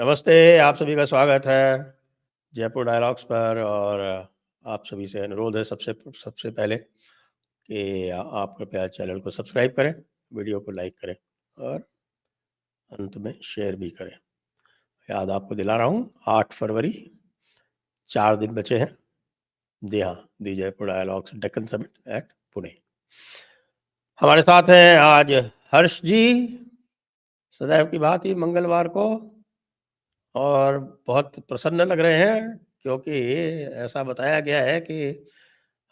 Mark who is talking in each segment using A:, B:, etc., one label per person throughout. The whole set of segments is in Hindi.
A: नमस्ते, आप सभी का स्वागत है जयपुर डायलॉग्स पर। और आप सभी से अनुरोध है सबसे सबसे पहले कि आप कृपया चैनल को सब्सक्राइब करें, वीडियो को लाइक करें और अंत में शेयर भी करें। याद आपको दिला रहा हूँ, 8 फरवरी 4 दिन बचे हैं। The Jaipur dialogues Deccan summit at Pune. हमारे साथ हैं आज हर्ष जी, सदैव की बात ही मंगलवार को, और बहुत प्रसन्न लग रहे हैं क्योंकि ऐसा बताया गया है कि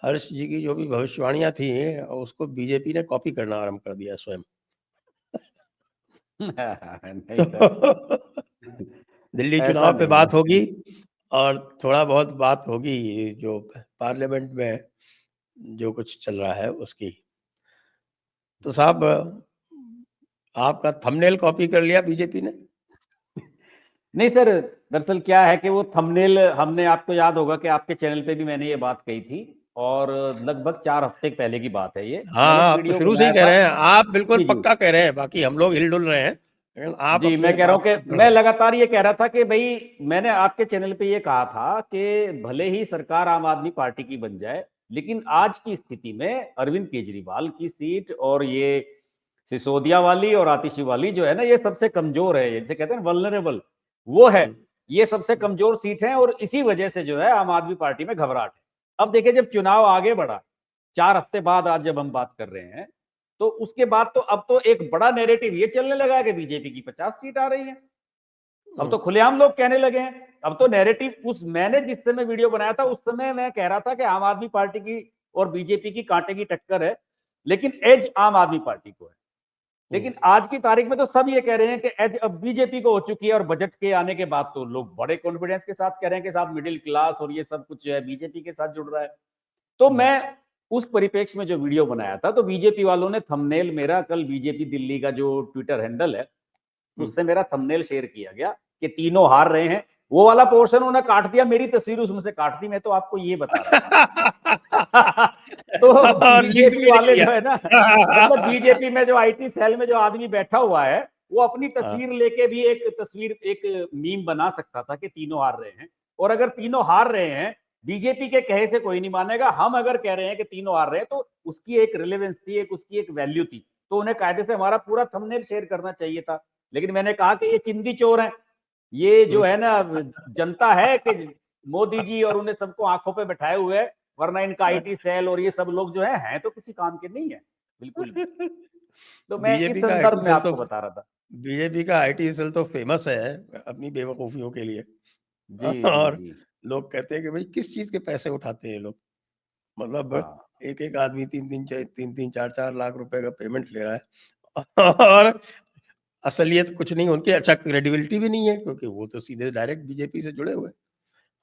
A: हर्ष जी की जो भी भविष्यवाणियां थी उसको बीजेपी ने कॉपी करना आरंभ कर दिया स्वयं।
B: नहीं
A: तो
B: सर,
A: दिल्ली
B: ऐसा
A: चुनाव पे
B: नहीं
A: बात
B: है।
A: होगी और थोड़ा बहुत बात होगी जो पार्लियामेंट में जो कुछ चल रहा है उसकी। तो साहब, आपका थंबनेल कॉपी कर लिया बीजेपी ने?
B: नहीं सर, दरअसल क्या है कि वो थंबनेल हमने, आपको याद होगा कि आपके चैनल पे भी मैंने ये बात कही थी, और लगभग 4 हफ्ते पहले की बात है ये।
A: हाँ,
B: मैंने एक
A: आप तो
B: वीडियो
A: शुरू से ही
B: बनाया
A: कह
B: था।
A: रहे हैं, आप बिल्कुल
B: जी जी
A: पक्का कह रहे हैं, बाकी हम लोग हिल-डुल रहे हैं, लेकिन आप
B: जी,
A: अपने
B: मैं कह रहा हूँ
A: बात
B: कि
A: पर अड़
B: मैं
A: गए।
B: लगातार ये कह रहा था कि भाई, मैंने आपके चैनल पे ये कहा था कि भले ही सरकार आम आदमी पार्टी की बन जाए, लेकिन आज की स्थिति में अरविंद केजरीवाल की सीट और ये सिसोदिया वाली और आतिशी वाली जो है ना, ये सबसे कमजोर है, जिसे कहते हैं वल्नरेबल, वो है।
A: हुँ,
B: ये सबसे कमजोर सीट है और इसी वजह से जो है आम आदमी पार्टी में घबराहट है। अब देखिए, जब चुनाव आगे बढ़ा, 4 हफ्ते बाद आज जब हम बात कर रहे हैं, तो उसके बाद तो अब तो एक बड़ा नैरेटिव ये चलने लगा है कि बीजेपी की 50 सीट आ रही है। अब
A: हुँ,
B: तो खुलेआम लोग कहने लगे हैं। अब तो नैरेटिव, उस मैंने जिस समय वीडियो बनाया था उस समय मैं कह रहा था कि आम आदमी पार्टी की और बीजेपी की कांटे की टक्कर है, लेकिन एज आम आदमी पार्टी को है।
A: हुँ।
B: लेकिन आज की तारीख में तो सब ये कह रहे हैं कि एज अब बीजेपी को हो चुकी है, और बजट के आने के बाद तो लोग बड़े कॉन्फिडेंस के साथ कह रहे हैं कि साहब मिडिल क्लास और ये सब कुछ जो है बीजेपी के साथ जुड़ रहा है। तो
A: हुँ,
B: मैं उस परिप्रेक्ष्य में जो वीडियो बनाया था, तो बीजेपी वालों ने थंबनेल मेरा, कल बीजेपी दिल्ली का जो ट्विटर हैंडल है
A: हुँ।
B: उससे मेरा थंबनेल शेयर किया गया कि तीनों हार रहे हैं। वो वाला पोर्शन उन्होंने काट दिया, मेरी तस्वीर उसमें से काट दी। मैं तो आपको ये बता रहा था। तो
A: और लिंक
B: बीजेपी
A: भी लिख
B: वाले
A: लिया।
B: जो है ना, मतलब बीजेपी में जो आईटी सेल में जो आदमी बैठा हुआ है, वो अपनी
A: हाँ,
B: तस्वीर लेके भी एक मीम बना सकता था कि तीनों हार रहे हैं। और अगर तीनों हार रहे हैं, बीजेपी के कहे से कोई नहीं मानेगा। हम अगर कह रहे हैं कि तीनों हार रहे हैं, तो उसकी एक रिलेवेंस थी, एक उसकी एक वैल्यू थी। तो उन्हें कायदे से हमारा पूरा थंबनेल शेयर करना चाहिए था। लेकिन मैंने कहा कि ये चिंदी चोर हैं, ये जो
A: हुँ।
B: है ना, जनता है कि मोदी जी और उन्हें सबको आंखों पे बैठाए हुए है, वरना इनका आईटी सेल और ये सब लोग जो है तो किसी काम के नहीं है, बिल्कुल भी। तो मैं इस
A: बीजेपी का आईटी
B: संदर्भ में
A: सेल तो
B: आपको बता रहा था।
A: बीजेपी का आईटी सेल तो फेमस है अपनी बेवकूफियों के लिए।
B: जी जी
A: और
B: जी।
A: लोग कहते हैं कि भाई किस चीज के पैसे उठाते हैं ये लोग। मतलब
B: हाँ।
A: एक एक आदमी 3-3 4-4 लाख रुपए का पेमेंट ले रहा है और असलियत कुछ नहीं उनकी। अच्छा, क्रेडिबिलिटी भी नहीं है क्योंकि वो तो सीधे डायरेक्ट बीजेपी से जुड़े हुए हैं।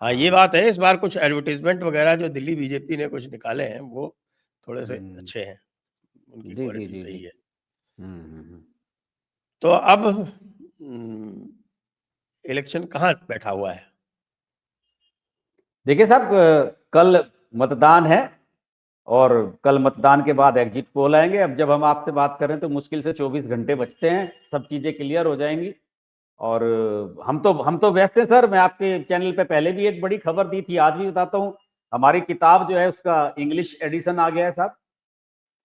A: हाँ, ये
B: हाँ।
A: बात है, इस बार कुछ एडवर्टाइजमेंट वगैरह जो दिल्ली बीजेपी ने कुछ निकाले हैं वो थोड़े से
B: हम्म,
A: अच्छे हैं, उनकी
B: जी जी
A: क्वालिटी
B: जी जी।
A: सही है।
B: हम्म।
A: तो अब इलेक्शन कहाँ बैठा हुआ है?
B: देखिए साहब, कल मतदान है, और कल मतदान के बाद एग्जिट पोल आएंगे। अब जब हम आपसे बात करें तो मुश्किल से 24 घंटे बचते हैं, सब चीजें क्लियर हो जाएंगी। और हम तो व्यस्त हैं सर। मैं आपके चैनल पे पहले भी एक बड़ी खबर दी थी, आज भी बताता हूँ। हमारी किताब जो है उसका इंग्लिश एडिशन आ गया है साहब,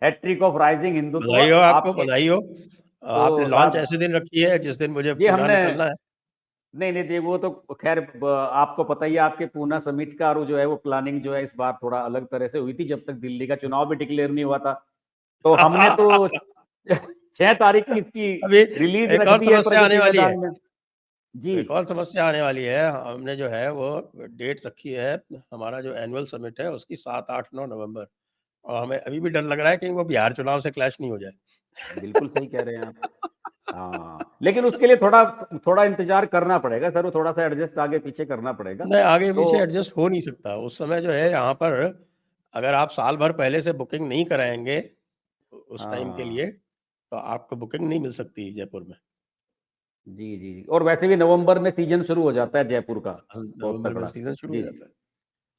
B: हैट्रिक ऑफ राइजिंग हिंदुत्व
A: बधाई हो आपको,
B: आपके।
A: बधाई हो। आपने
B: तो
A: लॉन्च
B: साहब
A: ऐसे दिन रखी है जिस दिन मुझे
B: जी,
A: पुणे
B: हमने,
A: निकलना है।
B: नहीं नहीं, वो तो खैर आपको पता ही है, आपके पूना समिट का और जो है वो प्लानिंग जो है इस बार थोड़ा अलग तरह से हुई थी, जब तक दिल्ली का चुनाव भी डिक्लेयर नहीं हुआ था। तो हमने तो 6 तारीख की इसकी
A: अभी
B: रिलीज
A: एक
B: रख
A: और
B: दी है
A: समस्या आने
B: प्रगति
A: वाली है।
B: मैदान में। जी।
A: एक और समस्या आने वाली है। हमने जो है वो डेट रखी है, हमारा जो एनुअल समिट है उसकी 7, 8, 9 नवंबर। और हमें अभी भी डर लग रहा है कहीं वो बिहार चुनाव से क्लैश नहीं हो जाए।
B: बिल्कुल सही कह रहे हैं आप। हाँ, लेकिन उसके लिए थोड़ा थोड़ा इंतजार करना पड़ेगा सर, वो थोड़ा सा एडजस्ट आगे पीछे करना पड़ेगा।
A: नहीं, आगे
B: तो
A: पीछे एडजस्ट हो नहीं सकता उस समय जो है यहाँ पर। अगर आप साल भर पहले से बुकिंग नहीं कराएंगे उस टाइम के
B: हाँ।
A: लिए, तो आपको बुकिंग नहीं मिल सकती जयपुर में।
B: जी जी जी, और वैसे भी नवंबर में सीजन शुरू हो जाता है जयपुर का, बहुत
A: नवंबर में
B: तगड़ा।
A: सीजन शुरू हो
B: जी
A: जाता है।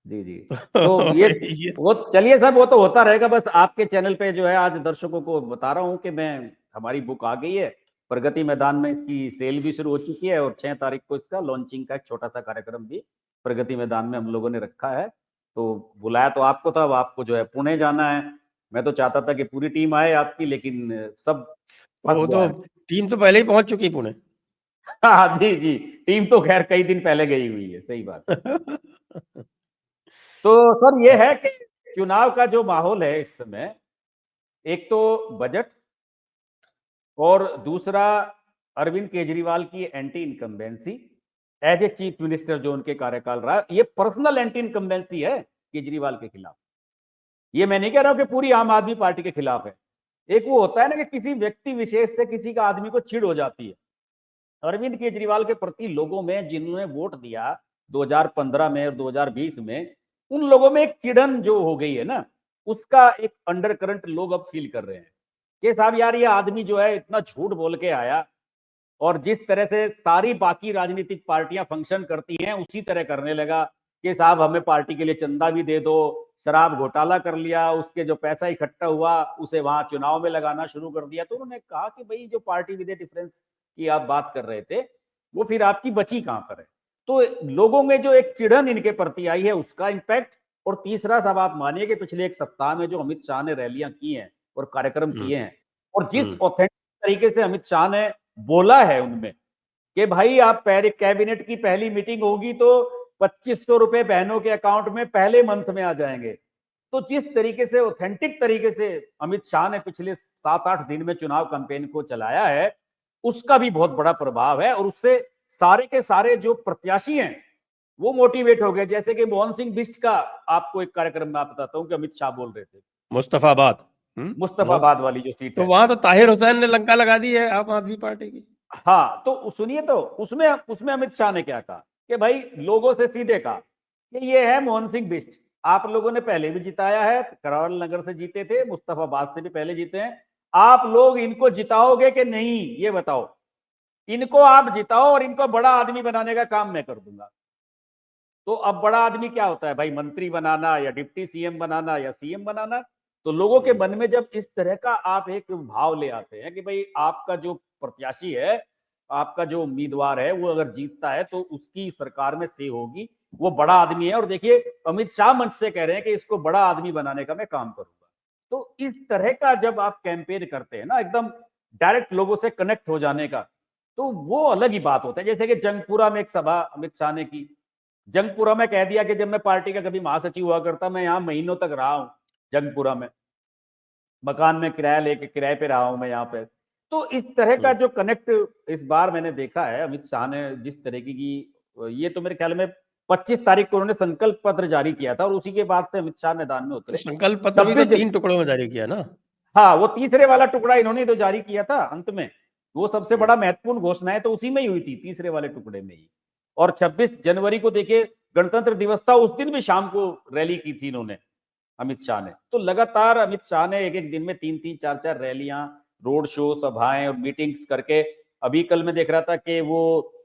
B: जी जी। तो ये,
A: तो ये
B: वो चलिए साहब, वो तो होता रहेगा। बस आपके चैनल पे जो है आज दर्शकों को बता रहा हूँ कि मैं, हमारी बुक आ गई है, प्रगति मैदान में इसकी सेल भी शुरू हो चुकी है और 6 तारीख को इसका लॉन्चिंग का एक छोटा सा कार्यक्रम भी प्रगति मैदान में हम लोगों ने रखा है। तो बुलाया तो आपको था, अब आपको जो है पुणे जाना है। मैं तो चाहता था कि पूरी टीम आए आपकी, लेकिन सब फंस
A: वो
B: गया
A: तो
B: है।
A: टीम तो पहले ही पहुंच चुकी है पुणे।
B: हाँ जी जी, टीम तो खैर कई दिन पहले गई हुई है, सही बात है। तो सर ये है कि चुनाव का जो माहौल है इस समय, एक तो बजट और दूसरा अरविंद केजरीवाल की anti incumbency as a chief minister जो उनके कार्यकाल रहा है, ये पर्सनल एंटी इनकम्बेंसी है केजरीवाल के खिलाफ। ये मैं नहीं कह रहा हूं कि पूरी आम आदमी पार्टी के खिलाफ है। एक वो होता है ना कि किसी व्यक्ति विशेष से किसी का आदमी को चिढ़ हो जाती है। अरविंद केजरीवाल के प्रति लोगों में जिन्होंने वोट दिया 2015 में और 2020 में, उन लोगों में एक चिड़न जो हो गई है ना, उसका एक अंडर करंट लोग अब फील कर रहे हैं कि साहब यार ये आदमी जो है इतना झूठ बोल के आया और जिस तरह से सारी बाकी राजनीतिक पार्टियां फंक्शन करती हैं उसी तरह करने लगा कि साहब हमें पार्टी के लिए चंदा भी दे दो, शराब घोटाला कर लिया, उसके जो पैसा इकट्ठा हुआ उसे वहां चुनाव में लगाना शुरू कर दिया। तो उन्होंने कहा कि भाई जो पार्टी विद डिफरेंस की आप बात कर रहे थे वो फिर आपकी बची कहां पर है। तो लोगों में जो एक चिड़न इनके प्रति आई है उसका इम्पैक्ट, और तीसरा साहब आप मानिए कि पिछले एक सप्ताह में जो अमित शाह ने रैलियां की हैं और कार्यक्रम किए हैं और जिस ऑथेंटिक तरीके से अमित शाह ने बोला है उनमें कि भाई आप कैबिनेट की पहली मीटिंग होगी तो 2500 रुपए बहनों के अकाउंट में पहले मंथ में आ जाएंगे। तो जिस तरीके से ऑथेंटिक तरीके से अमित शाह ने पिछले 7-8 दिन में चुनाव कैंपेन को चलाया है, उसका भी बहुत बड़ा प्रभाव है और उससे सारे के सारे जो प्रत्याशी हैं वो मोटिवेट हो गए। जैसे कि मोहन सिंह बिष्ट का आपको एक कार्यक्रम में आप बताता हूं कि अमित शाह बोल रहे थे,
A: मुस्तफाबाद।
B: मुस्तफाबाद वाली जो सीट
A: तो
B: है,
A: वहां तो ताहिर हुसैन ने लंका लगा दी है आम आदमी पार्टी की।
B: हाँ तो सुनिए, तो उसमें उसमें अमित शाह ने क्या कहा कि भाई लोगों से सीधे कहा कि ये है मोहन सिंह बिष्ट, आप लोगों ने पहले भी जिताया है, करावल नगर से जीते थे, मुस्तफाबाद से भी पहले जीते हैं, आप लोग इनको जिताओगे कि नहीं ये बताओ। इनको आप जिताओ और इनको बड़ा आदमी बनाने का काम मैं कर दूंगा। तो अब बड़ा आदमी क्या होता है भाई, मंत्री बनाना या डिप्टी सीएम बनाना या सीएम बनाना। तो लोगों के मन में जब इस तरह का आप एक भाव ले आते हैं कि भाई आपका जो प्रत्याशी है, आपका जो उम्मीदवार है वो अगर जीतता है तो उसकी सरकार में से होगी, वो बड़ा आदमी है। और देखिए अमित शाह मंच से कह रहे हैं कि इसको बड़ा आदमी बनाने का मैं काम करूंगा। तो इस तरह का जब आप कैंपेन करते हैं ना, एकदम डायरेक्ट लोगों से कनेक्ट हो जाने का, तो वो अलग ही बात होता है। जैसे कि जंगपुरा में एक सभा अमित शाह ने की, जंगपुरा में कह दिया कि जब मैं पार्टी का कभी महासचिव हुआ करता, मैं यहाँ महीनों तक रहा हूं जंगपुरा में, मकान में किराया लेके किराए पे रहा हूं मैं यहाँ पे। तो इस तरह का जो कनेक्ट इस बार मैंने देखा है अमित शाह ने जिस तरीके की, ये तो मेरे ख्याल में 25 तारीख को उन्होंने संकल्प पत्र जारी किया था और उसी के बाद से अमित शाह मैदान में
A: तो
B: उतरे।
A: संकल्प पत्र भी तो
B: 26
A: 3 टुकड़ों में जारी किया ना।
B: हाँ, वो तीसरे वाला टुकड़ा इन्होंने तो जारी किया था अंत में। वो सबसे बड़ा महत्वपूर्ण घोषणाएं तो उसी में ही हुई थी, तीसरे वाले टुकड़े में ही। और 26 जनवरी को देखिए गणतंत्र दिवस था, उस दिन भी शाम को रैली की थी इन्होंने, अमित शाह ने। तो लगातार अमित शाह ने एक एक दिन में 3-3 4-4 रैलियां, रोड शो, सभाएं और मीटिंग्स करके, अभी कल मैं देख रहा था कि वो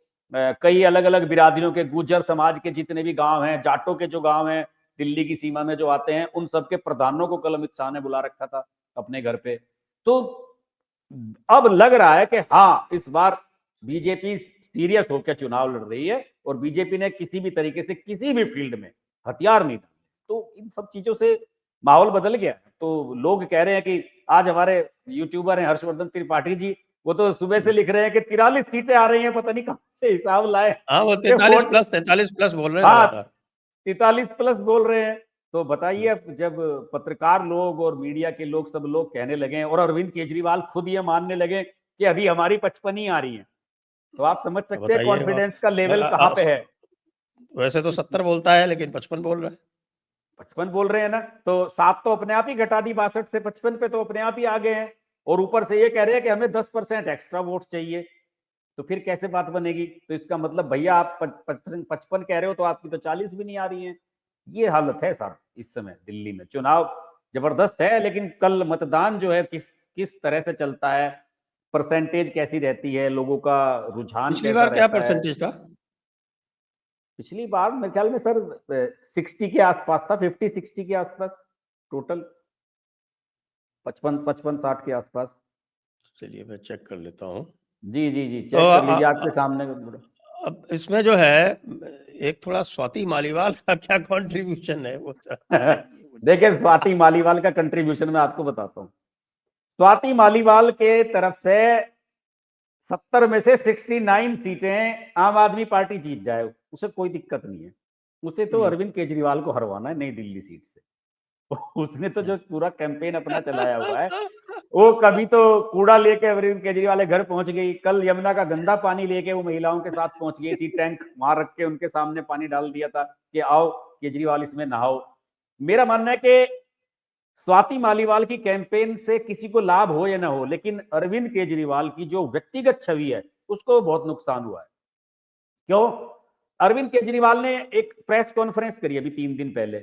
B: कई अलग अलग बिरादरियों के, गुर्जर समाज के जितने भी गांव हैं, जाटों के जो गांव हैं दिल्ली की सीमा में जो आते हैं, उन सबके प्रधानों को कल अमित शाह ने बुला रखा था अपने घर पे। तो अब लग रहा है कि हाँ इस बार बीजेपी सीरियस होकर चुनाव लड़ रही है और बीजेपी ने किसी भी तरीके से किसी भी फील्ड में हथियार नहीं डाले। तो इन सब चीजों से माहौल बदल गया। तो लोग कह रहे हैं कि आज हमारे यूट्यूबर हैं हर्षवर्धन त्रिपाठी जी, वो तो सुबह से लिख रहे हैं कि 43 सीटें आ रही हैं, पता नहीं कहां से हिसाब लाए।
A: हाँ, वो 43 प्लस बोल रहे हैं
B: हाँ,
A: लगातार।
B: 43 प्लस बोल रहे हैं। तो बताइए अब जब पत्रकार लोग और मीडिया के लोग सब लोग कहने लगे और अरविंद केजरीवाल खुद ये मानने लगे कि अभी हमारी 55 ही आ रही हैं, तो आप समझ
A: तो
B: सकते हैं
A: बताइए
B: कॉन्फिडेंस का लेवल कहां पे है।
A: वैसे तो 70 बोलता है लेकिन 55 बोल रहा है।
B: 55 बोल रहे हैं ना, तो 7 तो अपने आप ही घटा दी, 62 से 55 पे तो अपने आप ही आ गए हैं। और ऊपर से ये कह रहे हैं कि हमें 10% एक्स्ट्रा वोट चाहिए, तो फिर कैसे बात बनेगी। तो इसका मतलब भैया आप 55 कह रहे हो तो आपकी तो 40 भी नहीं आ रही है। ये हालत है सर इस समय दिल्ली में। चुनाव जबरदस्त है, लेकिन कल मतदान जो है किस किस तरह से चलता है, परसेंटेज कैसी रहती है, लोगों का रुझान
A: पिछली
B: कैसा
A: बार क्या
B: रहता है।
A: परसेंटेज था?
B: पिछली बार मेरे ख्याल में सर 60 के आसपास था, 50-60 के आसपास टोटल, 55-60 के आसपास।
A: चलिए मैं चेक कर लेता हूँ।
B: जी, जी, जी,
A: तो
B: चेक कर लीजिए आपके सामने।
A: अब इसमें जो है एक थोड़ा स्वाति मालीवाल का क्या कंट्रीब्यूशन है वो बताइए मुझे।
B: देखिए, स्वाति मालीवाल का कंट्रीब्यूशन मैं आपको बताता हूँ। स्वाति मालीवाल के तरफ से 70 में से 69 सीटें आम आदमी पार्टी जीत जाए, उसे कोई दिक्कत नहीं है। उसे तो अरविंद केजरीवाल को हरवाना है नई दिल्ली सीट से। उसने तो जो पूरा कैंपेन अपना चलाया हुआ है, वो कभी तो कूड़ा लेके अरविंद केजरीवाल के घर पहुंच गई, कल यमुना का गंदा पानी लेके वो महिलाओं के साथ पहुंच गई थी, टैंक वहां रख के उनके सामने पानी डाल दिया था कि आओ केजरीवाल इसमें नहाओ। मेरा मानना है कि स्वाति मालीवाल की कैंपेन से किसी को लाभ हो या ना हो, लेकिन अरविंद केजरीवाल की जो व्यक्तिगत छवि है उसको बहुत नुकसान हुआ है। क्यों? अरविंद केजरीवाल ने एक प्रेस कॉन्फ्रेंस करी अभी 3 दिन पहले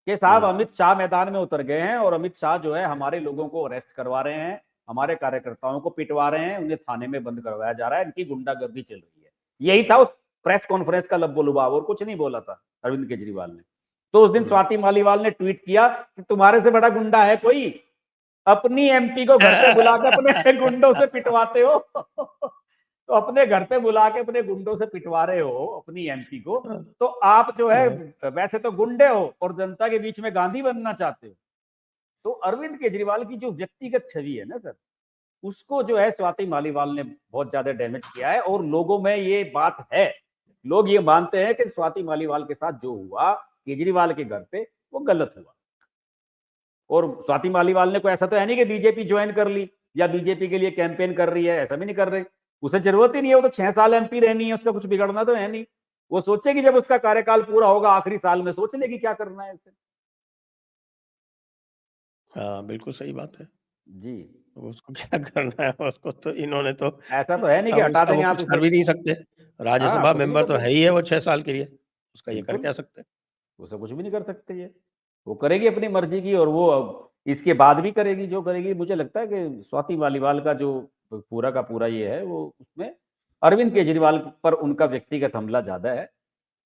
B: कि साहब अमित शाह मैदान में उतर गए हैं और अमित शाह जो है हमारे लोगों को अरेस्ट करवा रहे हैं, हमारे कार्यकर्ताओं को पिटवा रहे हैं, उन्हें थाने में बंद करवाया जा रहा है, इनकी गुंडागर्दी चल रही है। यही था उस प्रेस कॉन्फ्रेंस का लब्बो लुभाव, और कुछ नहीं बोला था अरविंद केजरीवाल ने। तो उस दिन स्वाति मालीवाल ने ट्वीट किया कि तुम्हारे से बड़ा गुंडा है कोई? अपनी एमपी को घर पे बुला के अपने गुंडों से पिटवाते हो। तो अपने घर पे बुला के अपने गुंडों से पिटवा रहे हो अपनी एमपी को, तो आप जो है वैसे तो गुंडे हो और जनता के बीच में गांधी बनना चाहते हो। तो अरविंद केजरीवाल की जो व्यक्तिगत छवि है ना सर, उसको जो है स्वाति मालीवाल ने बहुत ज्यादा डैमेज किया है, और लोगों में ये बात है, लोग ये मानते हैं कि स्वाति मालीवाल के साथ जो हुआ केजरीवाल के घर पे वो गलत हुआ। और स्वाति मालीवाल ने कोई ऐसा तो है नहीं कि बीजेपी ज्वाइन कर ली या बीजेपी के लिए कैंपेन कर रही है, ऐसा भी नहीं कर रही। उसे जरूरत ही नहीं है, वो तो 6 साल एमपी रहनी है, उसका कुछ बिगड़ना तो है नहीं। वो सोचेगी जब उसका कार्यकाल पूरा होगा आखिरी साल में, सोच लेगी क्या करना है उसे।
A: हाँ बिल्कुल सही बात है।
B: जी,
A: उसको क्या करना है, उसको तो इन्होंने तो
B: ऐसा तो है नहीं कि
A: अब
B: हटा
A: उसका वो
B: देंगे आप
A: कुछ
B: इसे।
A: कर भी नहीं सकते।
B: हाँ,
A: राज्यसभा
B: कुछ नहीं
A: मेंबर
B: कर
A: तो है
B: सकते,
A: ही है वो 6 साल के लिए, उसका ये कर
B: बिल्कुल।
A: क्या सकते हैं।
B: उसे कुछ भी नहीं कर सकते ये, वो करेगी अपनी मर्जी की, और वो अब इसके बाद भी करेगी जो करेगी। मुझे लगता है कि स्वाति मालीवाल का जो पूरा का पूरा ये है, वो उसमें अरविंद केजरीवाल पर उनका व्यक्तिगत हमला ज्यादा है।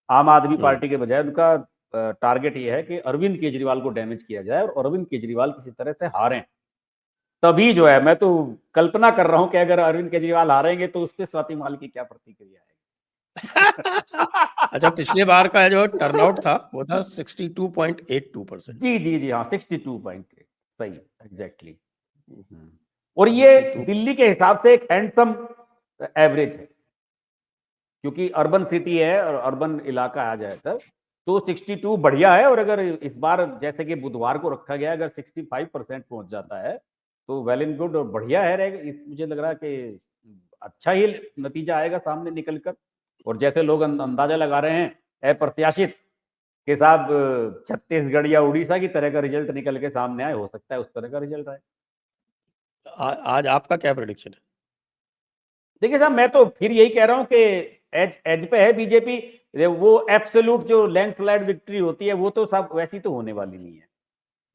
B: आम आदमी पार्टी के बजाय उनका टारगेट ये है कि अरविंद केजरीवाल को डैमेज किया जाए और अरविंद केजरीवाल किसी तरह से हारें। तभी जो है, मैं तो कल्पना कर रहा हूं कि अगर अरविंद केजरीवाल हारेंगे तो उस पर स्वाति माली की क्या प्रतिक्रिया
A: अच्छा,
B: आएगी।
A: पिछली बार का जो टर्नआउट था वो था 62.82%।
B: जी, जी, जी, हाँ, 62.8 सही, एग्जैक्टली।
A: हम्म,
B: और ये
A: 62।
B: दिल्ली के हिसाब से एक हैंडसम एवरेज है, क्योंकि अर्बन सिटी है और अर्बन इलाका आ जाए तब तो 62 बढ़िया है। और अगर इस बार जैसे कि बुधवार को रखा गया, अगर 65% पहुंच जाता है तो वेल एंड गुड और बढ़िया है रहेगा। मुझे लग रहा है कि अच्छा ही नतीजा आएगा सामने निकल कर। और जैसे लोग अंदाजा लगा रहे हैं अप्रत्याशित के साथ छत्तीसगढ़ या उड़ीसा की तरह का रिजल्ट निकल के सामने आए, हो सकता है उस तरह का रिजल्ट आए।
A: आज आपका क्या प्रेडिक्शन है?
B: देखिए साहब, मैं तो फिर यही कह रहा हूं कि एज एज पे है बीजेपी। वो एब्सोल्यूट जो लैंडस्लाइड विक्ट्री होती है वो तो सब वैसी तो होने वाली नहीं है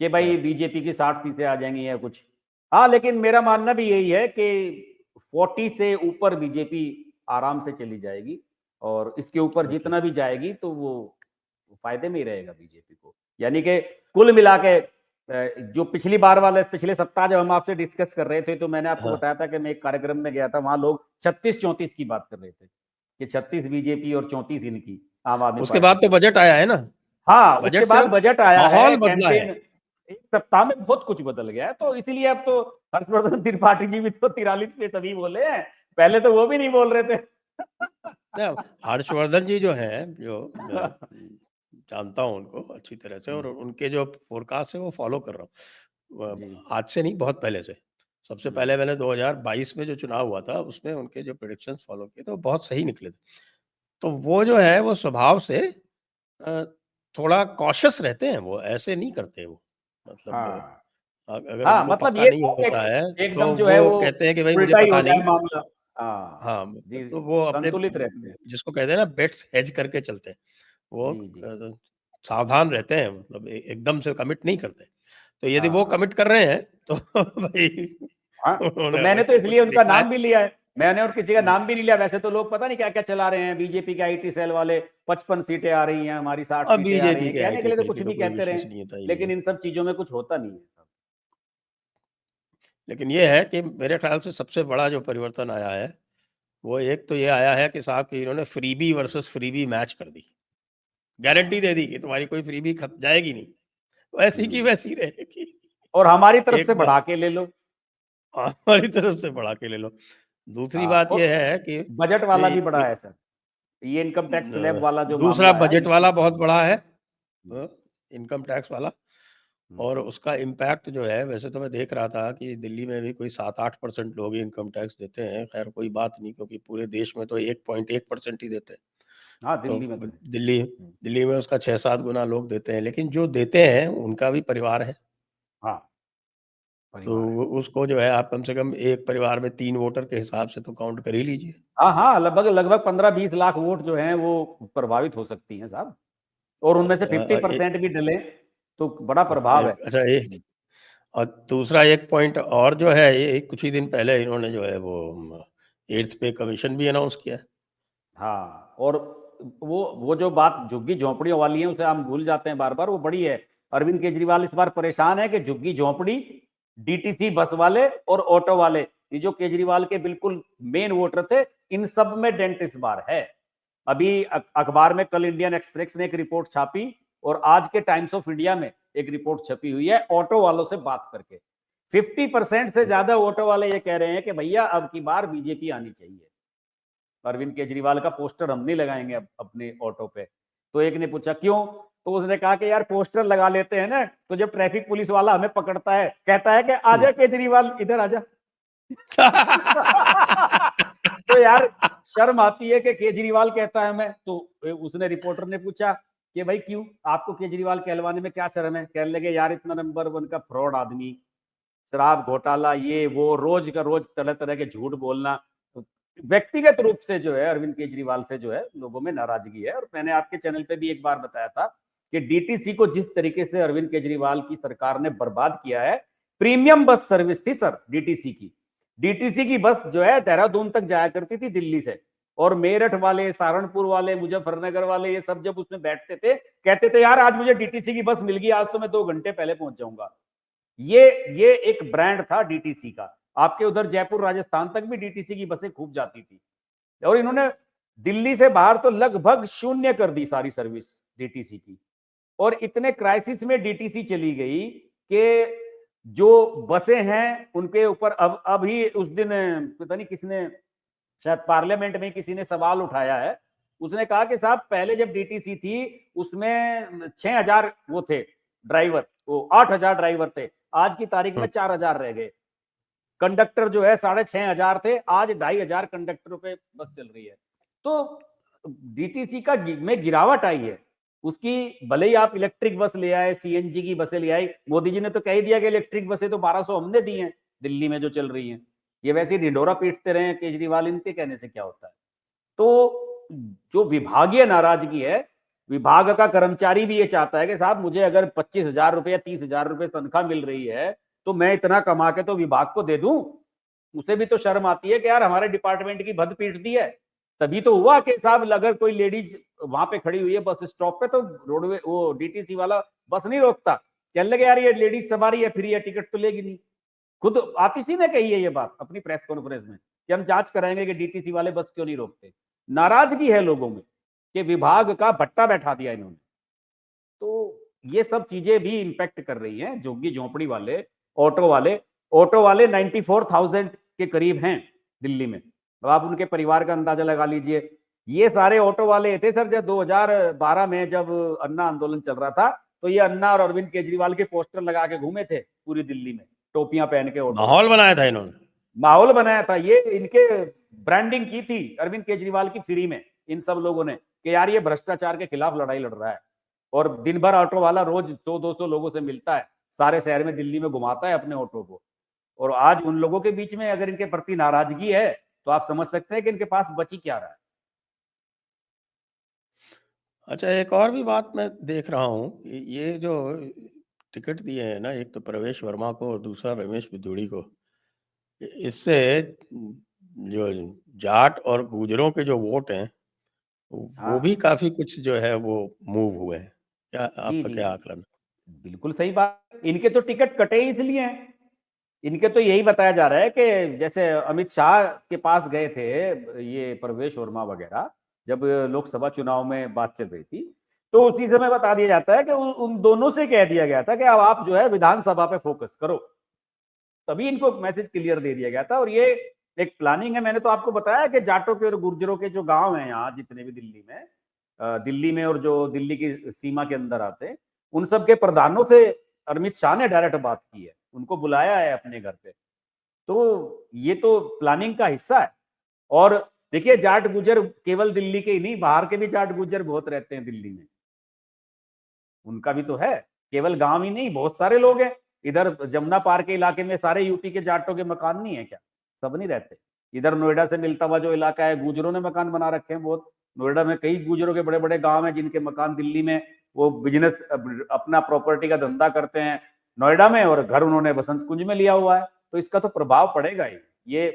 B: कि भाई
A: हाँ,
B: बीजेपी की 60 सीटें आ जाएंगी या कुछ। हाँ, लेकिन मेरा मानना भी यही है कि 40 से ऊपर बीजेपी आराम से चली जाएगी, और इसके ऊपर
A: ओके।
B: जितना भी जाएगी तो वो फायदे में ही रहेगा बीजेपी को। यानी कि कुल मिला के जो पिछली बार वाला पिछले सप्ताह जब हम आपसे डिस्कस कर रहे थे तो मैंने आपको
A: हाँ,
B: बताया था कि मैं एक कार्यक्रम में गया था, वहां लोग 36-34 की बात कर रहे थे कि 36 बीजेपी और 34 इनकी आम आदमी
A: उसके
B: पार्टी
A: बाद तो
B: की।
A: बजट आया है ना।
B: हाँ, उसके
A: बजट से
B: बाद बजट आया है,
A: माहौल बदला है।
B: कैंपेन। एक सप्ताह में बहुत कुछ बदल गया है, तो इसलिए अब तो हर्षवर्धन त्रिपाठी जी भी तो 43 पे सभी बोले हैं, पहले तो वो भी नहीं बोल रहे थे।
A: ना, हर्षवर्धन जी जो हैं, जो मैं जानता हूँ उनको अच्छी तरह से, और उनके जो फोरकास्ट है वो फॉलो कर रहा हूँ।
B: जी।
A: आज से नहीं, बहुत पहले से। सबसे पहले मैंने 2022 में जो चुनाव हुआ था उसमें उनके जो प्रेडिक्शंस फॉलो किए थे वो बहुत सही निकले थे। तो वो जो है वो स्वभाव से अ, थोड़ा कॉशियस रहते हैं, वो ऐसे नहीं करते वो। मतलब
B: हाँ,
A: अगर
B: हाँ,
A: उनको
B: मतलब
A: पक्का
B: ये
A: नहीं
B: था कि
A: होता है तो
B: एकदम जो है
A: वो
B: वो
A: कहते हैं कि भाई मुझे
B: उल्टा ही हो
A: पता
B: जाए
A: नहीं।
B: मामला। हाँ,
A: हाँ,
B: जी,
A: तो वो अपने
B: संतुलित रहते हैं।
A: जिसको कहते हैं ना बेट्स हेज करके चलते हैं। वो
B: जी, जी।
A: सावधान रहते हैं, मतलब एकदम से कमिट नहीं करते। तो यदि वो
B: हाँ,
A: कमिट कर रहे हैं तो भाई
B: हाँ, तो
A: उन्होंने
B: मैंने तो
A: वैसे
B: इसलिए
A: कुछ
B: उनका
A: दिखा है।
B: नाम भी लिया है। मैंने और किसी का
A: हुँ,
B: नाम भी नहीं लिया, वैसे तो लोग पता नहीं क्या-क्या चला रहे हैं, बीजेपी के आईटी सेल वाले 55 सीटें आ रही हैं, हमारी 60
A: और
B: सीटें आ रही
A: बीजेपी
B: हैं,
A: के
B: कहने के
A: आईटी
B: लिए तो
A: सेल
B: कुछ
A: की तो
B: भी
A: कोई
B: कहते रहे,
A: विश्वसनीयता ही नहीं
B: लेकिन
A: है।
B: इन सब चीज़ों में कुछ होता नहीं है।
A: लेकिन ये है कि मेरे ख़्याल से सबसे बड़ा जो परिवर्तन आया है वो एक तो ये आया है कि साहब कि इन्होंने फ्रीबी वर्सेस फ्रीबी मैच कर दी, गारंटी दे दी कि तुम्हारी कोई फ्रीबी जाएगी नहीं, वैसी की वैसी रहेगी।
B: और हमारी तरफ से
A: एक बार
B: बढ़ा के ले लो।
A: हमारी तरफ से बढ़ा के ले लो। दूसरी बात
B: और
A: ये है कि
B: बजट
A: जो
B: वाला भी बढ़ा है सर, ये इनकम टैक्स स्लैब वाला जो
A: दूसरा
B: मामला है
A: बजट वाला बहुत बड़ा है,
B: हम्म,
A: इनकम टैक्स वाला,
B: हम्म,
A: और उसका इम्पैक्ट जो है, वैसे तो मैं देख रहा था कि दिल्ली में भी कोई 7-8% लोग ही इनकम टैक्स देते हैं। खैर कोई बात नहीं, क्योंकि पूरे देश में तो 1.1% ही देते हैं।
B: हाँ
A: तो
B: दिल्ली में तो है।
A: दिल्ली दिल्ली में उसका 6-7 गुना लोग देते हैं, लेकिन जो देते हैं उनका भी परिवार है।
B: हाँ
A: तो
B: परिवार है।
A: उसको जो है आप कम से कम एक परिवार में 3 वोटर के हिसाब से तो काउंट कर ही लीजिए।
B: हाँ हाँ, लगभग लगभग 15-20 लाख वोट जो हैं वो प्रभावित हो सकती हैं साहब, और उनमें से 50% भी डले तो बड़ा प्रभाव है।
A: अच्छा, एक और दूसरा एक पॉइंट और जो है, ये कुछ ही दिन पहले इन्होंने जो है वो एड्स पे कमीशन भी अनाउंस किया है।
B: हाँ, और वो जो बात झुग्गी झोंपड़ियों वाली है उसे हम भूल जाते हैं बार बार, वो बड़ी है। अरविंद केजरीवाल इस बार परेशान है कि झुग्गी झोंपड़ी, डीटीसी बस वाले और ऑटो वाले, ये जो केजरीवाल के बिल्कुल मेन वोटर थे, इन सब में डेंट इस बार है। अभी अखबार में कल इंडियन एक्सप्रेस ने एक रिपोर्ट छापी और आज के टाइम्स ऑफ इंडिया में एक रिपोर्ट छपी हुई है ऑटो वालों से बात करके। 50% से ज्यादा ऑटो वाले ये कह रहे हैं कि भैया अब की बार बीजेपी आनी चाहिए, अरविंद केजरीवाल का पोस्टर हम नहीं लगाएंगे अपने ऑटो पे। तो एक ने पूछा क्यों, तो उसने कहा कि यार पोस्टर लगा लेते हैं ना, तो जब ट्रैफिक पुलिस वाला हमें पकड़ता है कहता है कि आजा केजरीवाल इधर आजा। तो यार शर्म आती है कि केजरीवाल कहता है मैं तो। उसने रिपोर्टर ने पूछा कि भाई क्यों, आपको केजरीवाल कहलवाने में क्या शर्म है? कहने लगे यार इतना नंबर 1 का फ्रॉड आदमी, शराब घोटाला, ये वो रोज का रोज तरह तरह के झूठ बोलना। तो व्यक्तिगत रूप से जो है अरविंद केजरीवाल से जो है लोगों में नाराजगी है। और मैंने आपके चैनल पे भी एक बार बताया था कि डीटीसी को जिस तरीके से अरविंद केजरीवाल की सरकार ने बर्बाद किया है, प्रीमियम बस सर्विस थी सर डीटीसी की बस जो है देहरादून तक जाया करती थी दिल्ली से, और मेरठ वाले, सहारनपुर वाले, मुजफ्फरनगर वाले, ये सब जब उसमें बैठते थे कहते थे यार आज मुझे डीटीसी की बस मिल गई, आज तो मैं 2 घंटे पहले पहुंच जाऊंगा। ये एक ब्रांड था डीटीसी का। आपके उधर जयपुर राजस्थान तक भी डीटीसी की बसें खूब जाती थी, और इन्होंने दिल्ली से बाहर तो लगभग शून्य कर दी सारी सर्विस डीटीसी की। और इतने क्राइसिस में डीटीसी चली गई कि जो बसें हैं उनके ऊपर अब ही उस दिन पता नहीं किसने, शायद पार्लियामेंट में किसी ने सवाल उठाया है, उसने कहा कि साहब पहले जब डीटीसी थी उसमें 6000 वो थे ड्राइवर, वो 8000 ड्राइवर थे, आज की तारीख में 4000 रह गए। कंडक्टर जो है 6500 थे, आज 2500 कंडक्टरों पे बस चल रही है। तो डीटीसी का में गिरावट आई है उसकी। भले ही आप इलेक्ट्रिक बस ले आए, सीएनजी की बसें ले आए, मोदी जी ने तो कह ही दिया कि इलेक्ट्रिक बसें तो 1200 हमने दी हैं दिल्ली में जो चल रही हैं। ये वैसे ही ढिंडोरा पीटते रहे केजरीवाल, इनके कहने से क्या होता है। तो जो विभागीय नाराजगी है, विभाग का कर्मचारी भी ये चाहता है कि साहब मुझे अगर 25,000 रुपए या 30,000 रुपए तनख्वाह मिल रही है तो मैं इतना कमा के तो विभाग को दे दूं। उसे भी तो शर्म आती है कि यार हमारे डिपार्टमेंट की भद पीट दी है। तभी तो हुआ कि साहब अगर कोई लेडीज वहां पे खड़ी हुई है बस स्टॉप पे तो रोडवे वो डीटीसी वाला बस नहीं रोकता, कहने लगे यार ये लेडीज सवारी है, फ्री है, टिकट तो लेगी नहीं। खुद आतिशी ने कही है ये बात अपनी प्रेस कॉन्फ्रेंस में कि हम जांच कराएंगे कि डीटीसी वाले बस क्यों नहीं रोकते। नाराजगी है लोगों में कि विभाग का भट्टा बैठा दिया इन्होंने। तो ये सब चीजें भी इंपैक्ट कर रही हैं। झुग्गी झोंपड़ी वाले, ऑटो वाले 94,000 के करीब हैं दिल्ली में। अब आप उनके परिवार का अंदाजा लगा लीजिए। ये सारे ऑटो वाले थे सर जब 2012 में जब अन्ना आंदोलन चल रहा था, तो ये अन्ना और अरविंद केजरीवाल के पोस्टर लगा के घूमे थे पूरी दिल्ली में, टोपियां पहन के ऑटो
A: माहौल
B: वाले।
A: बनाया था इन्होंने।
B: माहौल बनाया था, ये इनके ब्रांडिंग की थी अरविंद केजरीवाल की फ्री में इन सब लोगों ने कि यार ये भ्रष्टाचार के खिलाफ लड़ाई लड़ रहा है। और दिन भर ऑटो वाला रोज 100-200 लोगों से मिलता है, सारे शहर में दिल्ली में घुमाता है अपने ऑटो को। और आज उन लोगों के बीच में अगर इनके प्रति नाराजगी है तो आप समझ सकते हैं कि इनके पास बची क्या रहा है।
A: अच्छा, एक और भी बात मैं देख रहा हूँ कि ये जो टिकट दिए हैं ना, एक तो प्रवेश वर्मा को और दूसरा रमेश बिधूड़ी को, इससे जो जाट और गुजरों के जो वोट हैं वो भी
B: हाँ
A: काफी कुछ जो है वो मूव हुए हैं। क्या
B: जी
A: आपका
B: जी
A: क्या
B: जी,
A: आकलन है?
B: बिल्कुल सही बात। इनके तो टिकट कटे ही इसलिए हैं इनके तो यही बताया जा रहा है कि जैसे अमित शाह के पास गए थे ये प्रवेश वर्मा वगैरह, जब लोकसभा चुनाव में बात चल रही थी, तो उसी समय बता दिया जाता है कि उन दोनों से कह दिया गया था कि अब आप जो है विधानसभा पे फोकस करो, तभी इनको मैसेज क्लियर दे दिया गया था। और ये एक प्लानिंग है। मैंने तो आपको बताया कि जाटों के और गुर्जरों के जो गांव हैं यहाँ जितने भी दिल्ली में और जो दिल्ली की सीमा के अंदर आते हैं, उन सब के प्रधानों से अमित शाह ने डायरेक्ट बात की है, उनको बुलाया है अपने घर पे। तो ये तो प्लानिंग का हिस्सा है। और देखिए, जाट गुजर केवल दिल्ली के ही नहीं, बाहर के भी जाट गुजर बहुत रहते हैं दिल्ली में, उनका भी तो है। केवल गांव ही नहीं, बहुत सारे लोग हैं इधर जमुना पार के इलाके में, सारे यूपी के जाटों के मकान नहीं है क्या? सब नहीं रहते। इधर नोएडा से मिलता हुआ जो इलाका है, गुजरों ने मकान बना रखे हैं बहुत। नोएडा में कई गुजरों के बड़े बड़े गांव हैं जिनके मकान दिल्ली में, वो बिजनेस अपना प्रॉपर्टी का धंधा करते हैं नोएडा में, और घर उन्होंने बसंत कुंज में लिया हुआ है। तो इसका तो प्रभाव पड़ेगा ही, ये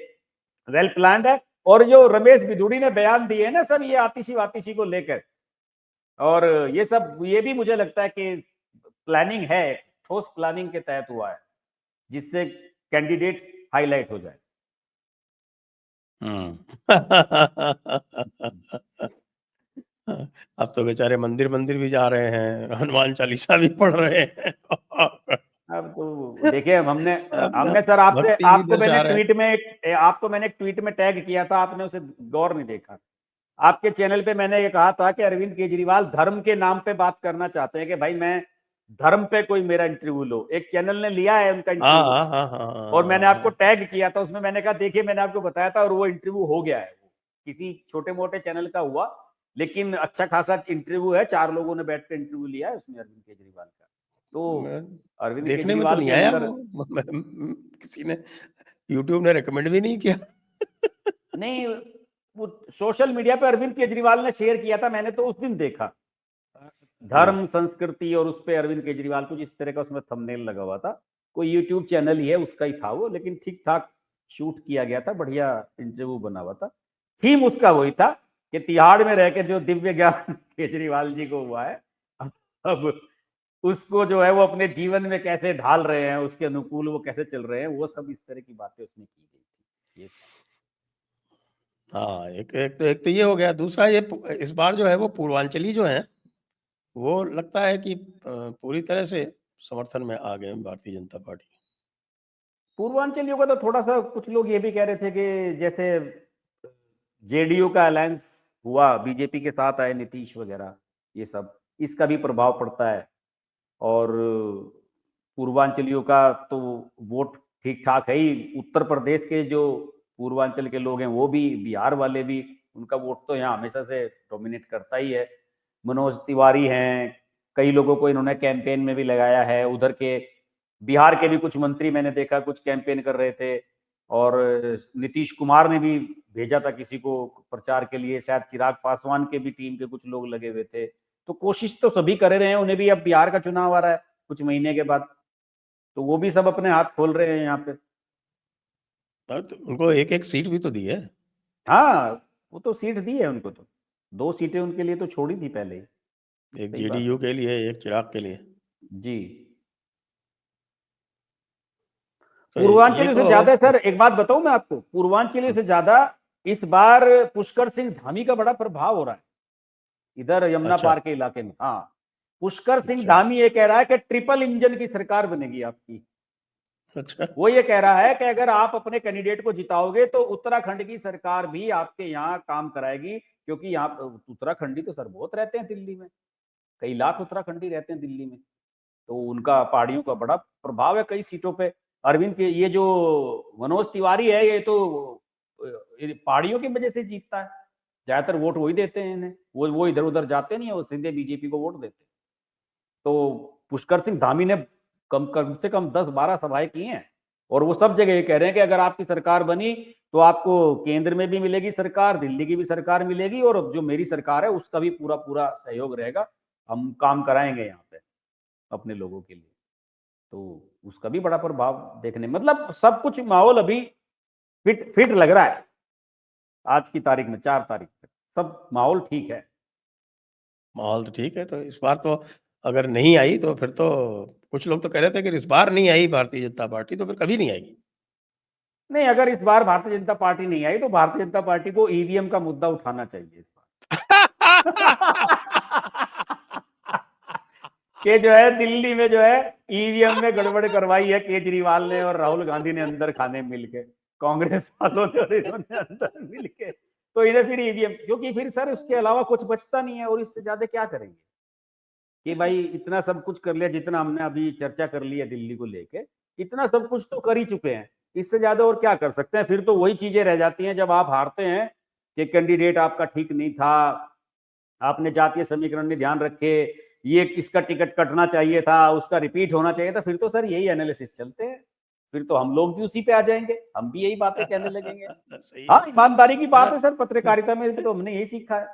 B: वेल प्लान्ड है। और जो रमेश बिधूड़ी ने बयान दिए ना सब, ये आतिशी वातिशी को लेकर, और ये सब, ये भी मुझे लगता है कि प्लानिंग है, ठोस प्लानिंग के तहत हुआ है, जिससे कैंडिडेट हाईलाइट हो जाए।
A: अब तो बेचारे मंदिर मंदिर भी जा रहे हैं, हनुमान चालीसा भी पढ़ रहे हैं।
B: अब तो देखिए, हमने
A: अपना
B: हमने सर आपसे
A: भक्ति भी दर्शा रहे हैं।
B: आपको मैंने एक ट्वीट में टैग किया था, आपने उसे गौर नहीं देखा। आपके चैनल पे मैंने ये कहा था कि अरविंद केजरीवाल धर्म के नाम पे बात करना चाहते हैं कि भाई मैं धर्म पे कोई मेरा इंटरव्यू लो। एक चैनल ने लिया है उनका
A: हाँ
B: इंटरव्यू,
A: हाँ हाँ हाँ
B: और मैंने आपको
A: हाँ।
B: टैग किया था उसमें, मैंने कहा देखिए मैंने आपको बताया था, और वो इंटरव्यू हो गया है। किसी छोटे मोटे चैनल का हुआ, लेकिन अच्छा खासा इंटरव्यू है, 4 लोगों ने बैठ कर इंटरव्यू लिया है उसमें अरविंद केजरीवाल का। तो अरविंद
A: देखने में तो
B: केजरीवाल
A: नहीं
B: के
A: आया
B: अंदर
A: वो। किसी ने, यूट्यूब ने रेकमेंड भी नहीं किया।
B: नहीं, वो सोशल मीडिया पे अरविंद केजरीवाल ने शेयर किया था, मैंने तो उस दिन देखा, धर्म संस्कृति, और उस पे अरविंद केजरीवाल कुछ इस तरह का उसमें थंबनेल लगा हुआ था। कोई यूट्यूब चैनल ही है उसका ही था वो, लेकिन ठीक ठाक शूट किया गया था, बढ़िया इंटरव्यू बना हुआ था। थीम उसका वही था कि तिहाड़ में रह के जो दिव्य ज्ञान केजरीवाल जी को हुआ है, अब उसको जो है वो अपने जीवन में कैसे ढाल रहे हैं, उसके अनुकूल वो कैसे चल रहे हैं, वो सब इस तरह की बातें उसमें की गई थी। ये
A: हाँ, एक तो ये हो गया। दूसरा, ये इस बार जो है वो पूर्वांचली जो है, वो लगता है कि पूरी तरह से समर्थन में आ गए हैं भारतीय जनता पार्टी।
B: पूर्वांचलियों का तो थोड़ा सा, कुछ लोग ये भी कह रहे थे कि जैसे जेडीयू का अलायंस हुआ, बीजेपी के साथ आए नीतीश वगैरह, ये सब, इसका भी प्रभाव पड़ता है। और पूर्वांचलियों का तो वोट ठीक ठाक है ही। उत्तर प्रदेश के जो पूर्वांचल के लोग हैं वो भी, बिहार वाले भी, उनका वोट तो यहाँ हमेशा से डोमिनेट करता ही है। मनोज तिवारी हैं, कई लोगों को इन्होंने कैंपेन में भी लगाया है। उधर के बिहार के भी कुछ मंत्री मैंने देखा कुछ कैंपेन कर रहे थे, और नीतीश कुमार ने भी भेजा था किसी को प्रचार के लिए, शायद चिराग पासवान के भी टीम के कुछ लोग लगे हुए थे। तो कोशिश तो सभी कर रहे हैं, उन्हें भी अब बिहार का चुनाव आ रहा है कुछ महीने के बाद, तो वो भी सब अपने हाथ खोल रहे हैं यहाँ पे।
A: तो उनको एक-एक सीट भी तो दी है।
B: हाँ, वो तो सीट दी है उनको, तो 2 सीटें उनके लिए तो छोड़ी थी पहले ही।
A: एक
B: सही बात
A: जेडीयू के लिए, एक चिराग के लिए।
B: है जी।
A: तो ये
B: पूर्वांचल से
A: तो
B: ज्यादा सर, एक बात बताऊं मैं आपको, पूर्वांचल से ज्यादा इस बार पुष्कर सिंह धामी का बड़ा प्रभाव हो रहा है इधर यमुना
A: अच्छा,
B: पार के इलाके में। हाँ, पुष्कर सिंह
A: अच्छा,
B: धामी ये कह रहा है कि ट्रिपल इंजन की सरकार बनेगी आपकी।
A: अच्छा।
B: वो ये कह रहा है कि अगर आप अपने कैंडिडेट को जिताओगे तो उत्तराखंड की सरकार भी आपके यहाँ काम कराएगी, क्योंकि यहाँ उत्तराखंडी तो सर बहुत रहते हैं दिल्ली में, कई लाख उत्तराखंडी रहते हैं दिल्ली में, तो उनका पहाड़ियों का बड़ा प्रभाव है कई सीटों पे। अरविंद के ये जो मनोज तिवारी है, ये तो पहाड़ियों की वजह से जीतता है, ज्यादातर वोट वही देते हैं इन्हें, वो इधर उधर जाते नहीं है, वो सीधे बीजेपी को वोट देते हैं। तो पुष्कर सिंह धामी ने कम से कम 10-12 सभाएं की हैं, और वो सब जगह ये कह रहे हैं कि अगर आपकी सरकार बनी तो आपको केंद्र में भी मिलेगी सरकार, दिल्ली की भी सरकार मिलेगी, और जो मेरी सरकार है उसका भी पूरा पूरा सहयोग रहेगा, हम काम कराएंगे यहाँ पे अपने लोगों के लिए। तो उसका भी बड़ा प्रभाव देखने, मतलब सब कुछ माहौल अभी फिट फिट लग रहा है। आज की तारीख में 4 तारीख तक सब माहौल ठीक है।
A: माहौल तो ठीक है, तो इस बार तो अगर नहीं आई तो फिर तो कुछ लोग तो कह रहे थे कि इस बार नहीं आई भारतीय जनता पार्टी तो फिर कभी नहीं आएगी।
B: नहीं, अगर इस बार भारतीय जनता पार्टी नहीं आई तो भारतीय जनता पार्टी को ईवीएम का मुद्दा उठाना चाहिए इस बार। कि जो है दिल्ली में जो है ईवीएम में गड़बड़ करवाई है केजरीवाल ने और राहुल गांधी ने अंदर खाने मिलके, कांग्रेस वालों ने और इन्होंने अंदर मिलके, तो इधर फिर ईवीएम, क्योंकि फिर सर उसके अलावा कुछ बचता नहीं है और इससे ज्यादा क्या करेंगे कि भाई इतना सब कुछ कर लिया, जितना हमने अभी चर्चा कर ली है दिल्ली को लेके, इतना सब कुछ तो कर ही चुके हैं, इससे ज्यादा और क्या कर सकते हैं। फिर तो वही चीजें रह जाती हैं जब आप हारते हैं कि कैंडिडेट आपका ठीक नहीं था, आपने जातीय समीकरण में ध्यान रखे, ये इसका टिकट कटना चाहिए था, उसका रिपीट होना चाहिए था, फिर तो सर यही एनालिसिस चलते हैं, फिर तो हम लोग भी उसी पे आ जाएंगे, हम भी यही बातें कहने लगेंगे।
A: सही
B: हाँ,
A: है।
B: ईमानदारी की बात
A: अच्छा
B: है सर, पत्रकारिता में तो हमने यही सीखा है।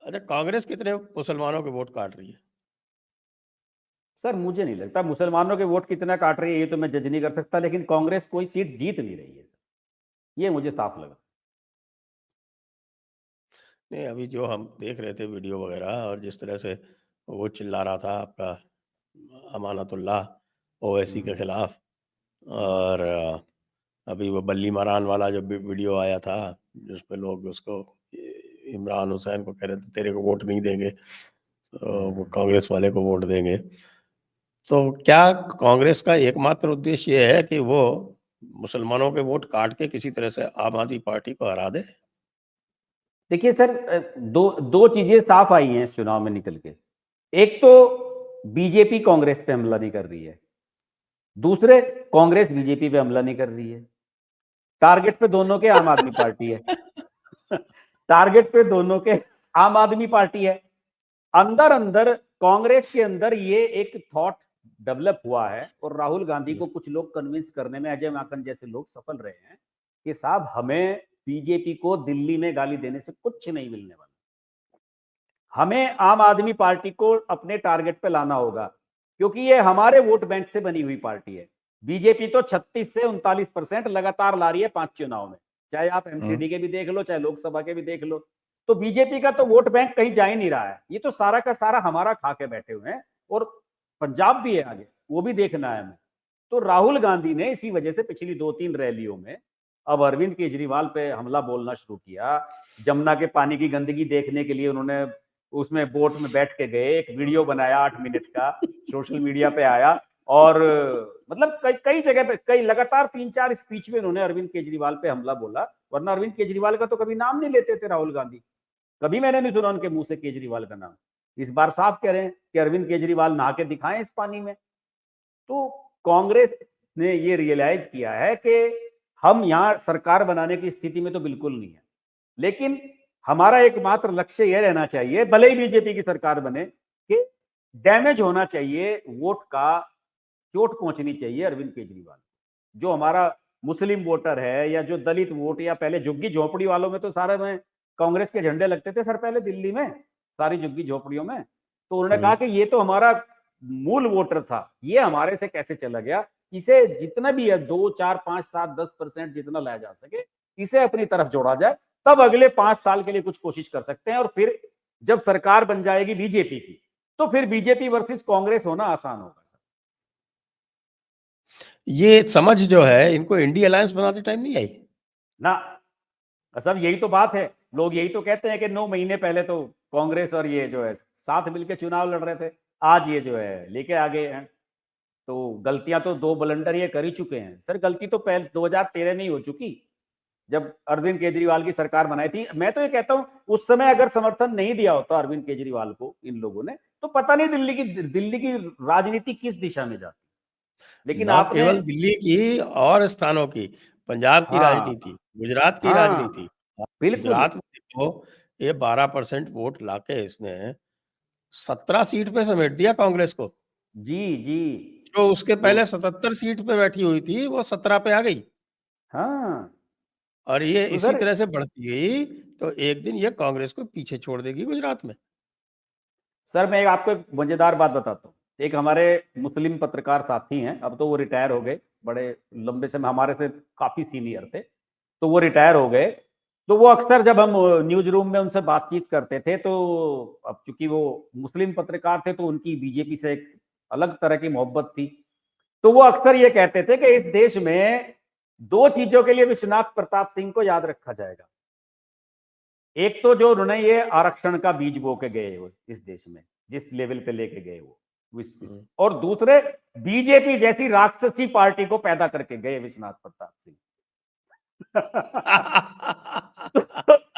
A: अच्छा, कांग्रेस कितने मुसलमानों के वोट काट रही है?
B: सर मुझे नहीं लगता मुसलमानों के वोट कितना काट रही है ये तो मैं जज नहीं कर सकता, लेकिन कांग्रेस कोई सीट जीत नहीं रही है, ये मुझे साफ लगा।
A: नहीं, अभी जो हम देख रहे थे वीडियो वगैरह और जिस तरह से वो चिल्ला रहा था आपका अमानतुल्लाह ओवैसी के खिलाफ, और अभी वो बल्ली मारान वाला जो वीडियो आया था जिसपे लोग उसको इमरान हुसैन को कह रहे थे तेरे को वोट नहीं देंगे, तो वो कांग्रेस वाले को वोट देंगे। तो क्या कांग्रेस का एकमात्र उद्देश्य ये है कि वो मुसलमानों के वोट काट के किसी तरह से आम आदमी पार्टी को हरा दे?
B: देखिए सर, दो दो चीजें साफ आई हैं इस चुनाव में निकल के। एक तो बीजेपी कांग्रेस पे हमला नहीं कर रही है, दूसरे कांग्रेस बीजेपी पे हमला नहीं कर रही है। टारगेट पे दोनों के आम आदमी पार्टी है। टारगेट पे दोनों के आम आदमी पार्टी है। अंदर अंदर कांग्रेस के अंदर ये एक थॉट डेवलप हुआ है और राहुल गांधी को कुछ लोग कन्विंस करने में, अजय माकन जैसे लोग सफल रहे हैं कि साहब हमें बीजेपी को दिल्ली में गाली देने से कुछ नहीं मिलने वाला, हमें आम आदमी पार्टी को अपने टारगेट पे लाना होगा, क्योंकि ये हमारे वोट बैंक से बनी हुई पार्टी है। बीजेपी तो 36 से 39% लगातार ला रही है 5 चुनाव में, चाहे आप एमसीडी के भी देख लो, चाहे लोकसभा के भी देख लो। तो बीजेपी का तो वोट बैंक कहीं जा ही नहीं रहा है, ये तो सारा का सारा हमारा खा के बैठे हुए हैं, और पंजाब भी है आगे, वो भी देखना है हमें। तो राहुल गांधी ने इसी वजह से पिछली 2-3 रैलियों में अब अरविंद केजरीवाल पे हमला बोलना शुरू किया। जमुना के पानी की गंदगी देखने के लिए उन्होंने उसमें बोट में बैठ के गए, एक वीडियो बनाया 8 मिनट का, सोशल मीडिया पे आया, और मतलब कई कई जगह पे, कई लगातार 3-4 स्पीच में उन्होंने अरविंद केजरीवाल पे हमला बोला। वरना अरविंद केजरीवाल का तो कभी नाम नहीं लेते थे राहुल गांधी, कभी मैंने नहीं सुना उनके मुंह से केजरीवाल का नाम। इस बार साफ कह रहे हैं कि अरविंद केजरीवाल नहा के दिखाएं इस पानी में। तो कांग्रेस ने ये रियलाइज किया है कि हम यहां सरकार बनाने की स्थिति में तो बिल्कुल नहीं है, लेकिन हमारा एकमात्र लक्ष्य यह रहना चाहिए, भले ही बीजेपी की सरकार बने, कि डैमेज होना चाहिए वोट का, चोट पहुंचनी चाहिए अरविंद केजरीवाल, जो हमारा मुस्लिम वोटर है या जो दलित वोट, या पहले झुग्गी झोपड़ी वालों में तो सारे में कांग्रेस के झंडे लगते थे सर पहले दिल्ली में, सारी झुग्गी झोपड़ियों में। तो उन्होंने कहा कि ये तो हमारा मूल वोटर था, ये हमारे से कैसे चला गया, इसे जितना भी है 2, 4, 5, 7, 10% जितना लाया जा सके इसे अपनी तरफ जोड़ा जाए, तब अगले 5 साल के लिए कुछ कोशिश कर सकते हैं। और फिर जब सरकार बन जाएगी बीजेपी की, तो फिर बीजेपी वर्सेस कांग्रेस होना आसान होगा सर।
A: ये समझ जो है इनको इंडी अलायंस बनाते टाइम नहीं आई?
B: ना, सब यही तो बात है, लोग यही तो कहते हैं कि 9 महीने पहले तो कांग्रेस और ये जो है साथ मिलकर चुनाव लड़ रहे थे, आज ये जो है लेके आ गए हैं। तो गलतियां तो 2 ब्लंडर ये कर ही चुके हैं सर। गलती तो पहले 2013 में ही हो चुकी, जब अरविंद केजरीवाल की सरकार बनाई थी। मैं तो ये कहता हूं उस समय अगर समर्थन नहीं दिया होता अरविंद केजरीवाल को इन लोगों ने, तो पता नहीं दिल्ली की राजनीति किस दिशा में जाती। लेकिन
A: ना
B: आपने,
A: केवल दिल्ली की और स्थानों की, पंजाब की
B: हाँ
A: राजनीति, गुजरात की
B: हाँ
A: राजनीति। आप
B: बिल्कुल,
A: गुजरात में देखो, ये 12% वोट लाके इसने 17 सीट पे समेट दिया कांग्रेस को।
B: जी जी।
A: जो उसके
B: तो
A: पहले 77 सीट पे बैठी हुई थी वो 17 पे आ गई,
B: हाँ,
A: और ये
B: तो
A: इसी
B: सर,
A: तरह से बढ़ती गई तो एक दिन ये कांग्रेस को पीछे छोड़ देगी गुजरात में।
B: मैं आपको एक मजेदार बात बताता हूँ। एक हमारे मुस्लिम पत्रकार साथी हैं, अब तो वो रिटायर हो गए, बड़े लंबे समय हमारे से काफी सीनियर थे, तो वो रिटायर हो गए। तो वो अक्सर जब हम न्यूज रूम में उनसे बातचीत करते थे, तो अब चूंकि वो मुस्लिम पत्रकार थे तो उनकी बीजेपी से एक अलग तरह की मोहब्बत थी, तो वो अक्सर ये कहते थे कि इस देश में दो चीजों के लिए विश्वनाथ प्रताप सिंह को याद रखा जाएगा। एक तो जो उन्होंने ये आरक्षण का बीज बो के गए वो इस देश में, जिस लेवल पे लेके गए वो और दूसरे बीजेपी जैसी राक्षसी पार्टी को पैदा करके गए विश्वनाथ प्रताप सिंह।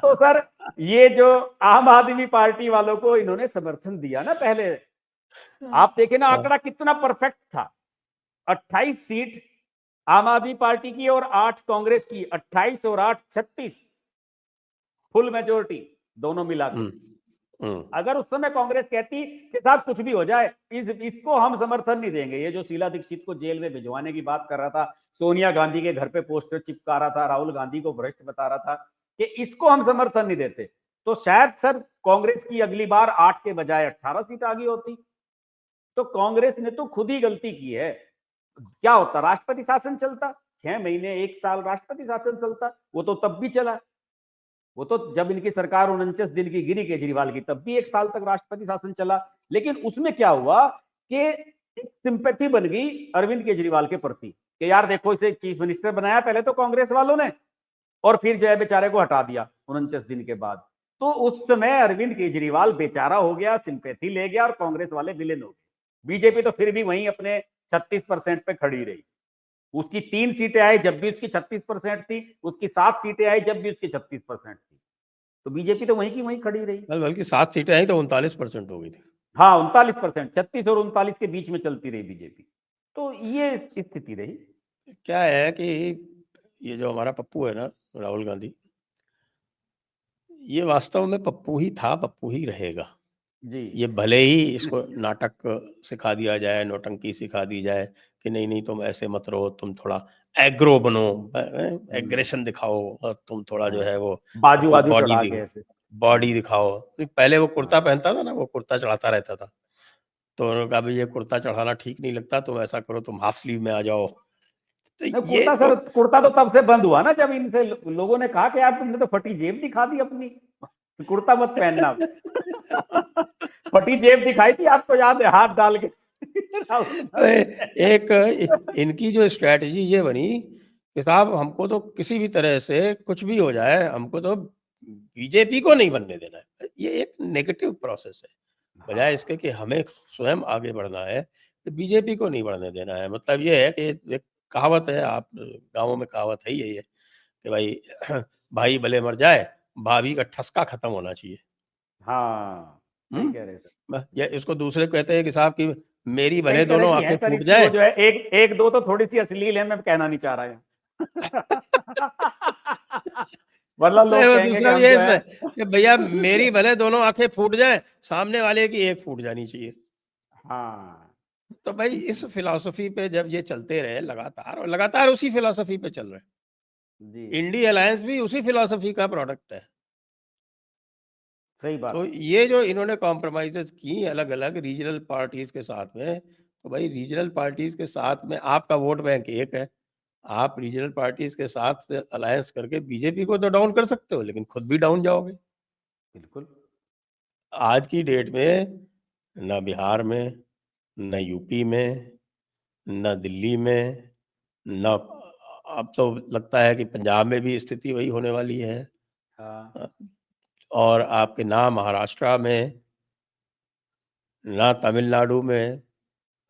B: तो सर, ये जो आम आदमी पार्टी वालों को इन्होंने समर्थन दिया ना पहले, आप देखें ना आंकड़ा कितना परफेक्ट था। 28 सीट आम आदमी पार्टी की और 8 कांग्रेस की, 28 और 8 36, फुल मेजोरिटी दोनों मिला के। अगर उस समय कांग्रेस कहती कि साहब कुछ भी हो जाए, इसको हम समर्थन नहीं देंगे, ये जो शीला दीक्षित को जेल में भिजवाने की बात कर रहा था, सोनिया गांधी के घर पे पोस्टर चिपका रहा था, राहुल गांधी को भ्रष्ट बता रहा था कि इसको हम समर्थन नहीं देते, तो शायद सर कांग्रेस की अगली बार 8 के बजाय 18 सीट आ गई होती। तो कांग्रेस ने तो खुद ही गलती की है। क्या होता, राष्ट्रपति शासन चलता 6 महीने 1 साल राष्ट्रपति शासन चलता, वो तो तब भी चला। वो तो जब इनकी सरकार 49 दिन की गिरी केजरीवाल की, तब भी 1 साल तक राष्ट्रपति शासन चला। लेकिन उसमें क्या हुआ कि एक सिंपैथी बन गई अरविंद केजरीवाल के प्रति कि यार देखो इसे चीफ मिनिस्टर बनाया पहले तो कांग्रेस वालों ने, और फिर जो है बेचारे को हटा दिया 49 दिन के बाद। तो उस समय अरविंद केजरीवाल बेचारा हो गया, सिंपैथी ले गया और कांग्रेस वाले विलेन हो गए। बीजेपी तो फिर भी वहीं अपने 36% पे खड़ी रही। उसकी 3 सीटें आई जब भी उसकी 36% थी, उसकी 7 सीटें आई जब भी उसकी 36% थी। तो बीजेपी तो वहीं की वहीं खड़ी रही।
A: बल्कि 7 सीटें आई तो 39% हो गई थी।
B: हाँ 39%, 36 और 39 के बीच में चलती रही बीजेपी। तो ये स्थिति रही।
A: क्या है कि ये जो हमारा पप्पू है ना, राहुल गांधी, ये वास्तव में पप्पू ही था, पप्पू ही रहेगा
B: जी।
A: ये भले ही इसको नाटक सिखा दिया जाए, नौटंकी सिखा दी जाए कि नहीं नहीं तुम ऐसे मत रहो, तुम थोड़ा एग्रो बनो, एग्रेशन दिखाओ, और तुम थोड़ा जो है वो
B: बाजू
A: अपनी
B: बाजू चढ़ा के ऐसे
A: बॉडी दिखाओ। पहले वो कुर्ता पहनता था ना, वो कुर्ता चढ़ाता रहता था, तो उन्होंने कहा भाई ये कुर्ता चढ़ाना ठीक नहीं लगता, तुम ऐसा करो तुम हाफ स्लीव में आ जाओ। तो ये
B: कुर्ता सर, कुर्ता तो तब से बंद हुआ ना जब इनसे लोगों ने कहा कि यार तुमने तो फटी जेब दिखा दी अपनी, कुर्ता मत पहनना। फटी जेब दिखाई थी आपको याद है, हाथ डाल के।
A: एक इनकी जो स्ट्रैटेजी ये बनी कि साहब हमको तो किसी भी तरह से कुछ भी हो जाए, हमको तो बीजेपी को नहीं बनने देना है। ये एक नेगेटिव प्रोसेस है, बजाय इसके कि हमें स्वयं आगे बढ़ना है, तो बीजेपी को नहीं बढ़ने देना है। मतलब ये है कि एक कहावत है, आप गाँवों में कहावत है यही है कि भाई भाई भले मर जाए, भाभी का ठसका खत्म होना चाहिए।
B: हाँ, सही कह रहे सर।
A: या इसको दूसरे कहते हैं कि साहब कि मेरी
B: कई
A: भले
B: तरह
A: दोनों
B: की है
A: आंखें
B: सर
A: फूट
B: इसकी, वो
A: जाए।
B: जो है एक दो तो थोड़ी सी अश्लील है, मैं कहना नहीं चाह रहा है। मतलब
A: नहीं,
B: लोग
A: वो
B: कहेंगे कि
A: दूसरा भी
B: हम
A: है
B: जो है
A: इसमें कि भैया मेरी भले दोनों आंखें फूट जाएं, सामने वाले की एक फूट जानी चाहिए।
B: हाँ
A: तो भाई इस फिलॉसफी पे जब ये चलते रहे लगातार, और लगातार उसी फिलॉसफी पे चल रहे हैं।
B: जी,
A: इंडी अलायंस भी उसी फिलॉसफी का प्रोडक्ट है।
B: सही
A: तो
B: बात।
A: ये जो इन्होंने कॉम्प्रोमाइजेस की अलग-अलग रीजनल पार्टीज के साथ में, तो भाई रीजनल पार्टीज के साथ में आपका वोट बैंक एक है। आप रीजनल पार्टीज के साथ अलायंस करके बीजेपी को तो डाउन कर सकते हो, लेकिन खुद भी डाउन जाओगे।
B: बिल्कुल।
A: आज की डेट में न बिहार में, न यूपी में, न दिल्ली में, न अब तो लगता है कि पंजाब में भी स्थिति वही होने वाली है।
B: हाँ,
A: और आपके ना महाराष्ट्र में, ना तमिलनाडु में,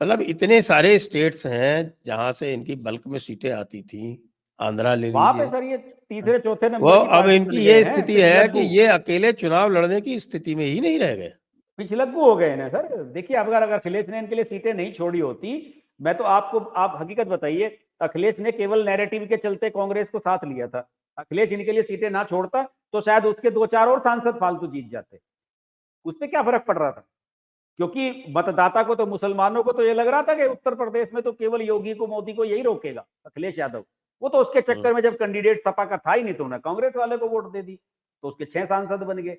A: मतलब इतने सारे स्टेट्स हैं जहाँ से इनकी बल्क में सीटें आती थी। आंध्रा ले
B: वहां पे
A: लीजिए।
B: सर ये तीसरे चौथे
A: वो
B: नंबर की
A: अब
B: पार्टी बन
A: इनकी
B: गए
A: ये
B: हैं,
A: स्थिति है कि
B: पिछलग्गू
A: ये अकेले चुनाव लड़ने की स्थिति में ही नहीं रह गए।
B: पिछलग्गू हो गए ना सर। देखिए अगर अखिलेश ने इनके लिए सीटें नहीं छोड़ी होती, मैं तो आपको आप हकीकत बताइए, अखिलेश ने केवल नैरेटिव के चलते कांग्रेस को साथ लिया था। अखिलेश इनके लिए सीटें ना छोड़ता तो शायद उसके 2-4 और सांसद फालतू जीत जाते। उसमें क्या फर्क पड़ रहा था, क्योंकि मतदाता को तो, मुसलमानों को तो ये लग रहा था कि उत्तर प्रदेश में तो केवल योगी को, मोदी को यही रोकेगा अखिलेश यादव। वो तो उसके चक्कर में जब कैंडिडेट सपा का था ही नहीं, तो उन्हें कांग्रेस वाले को वोट दे दी, तो उसके 6 सांसद बन गए।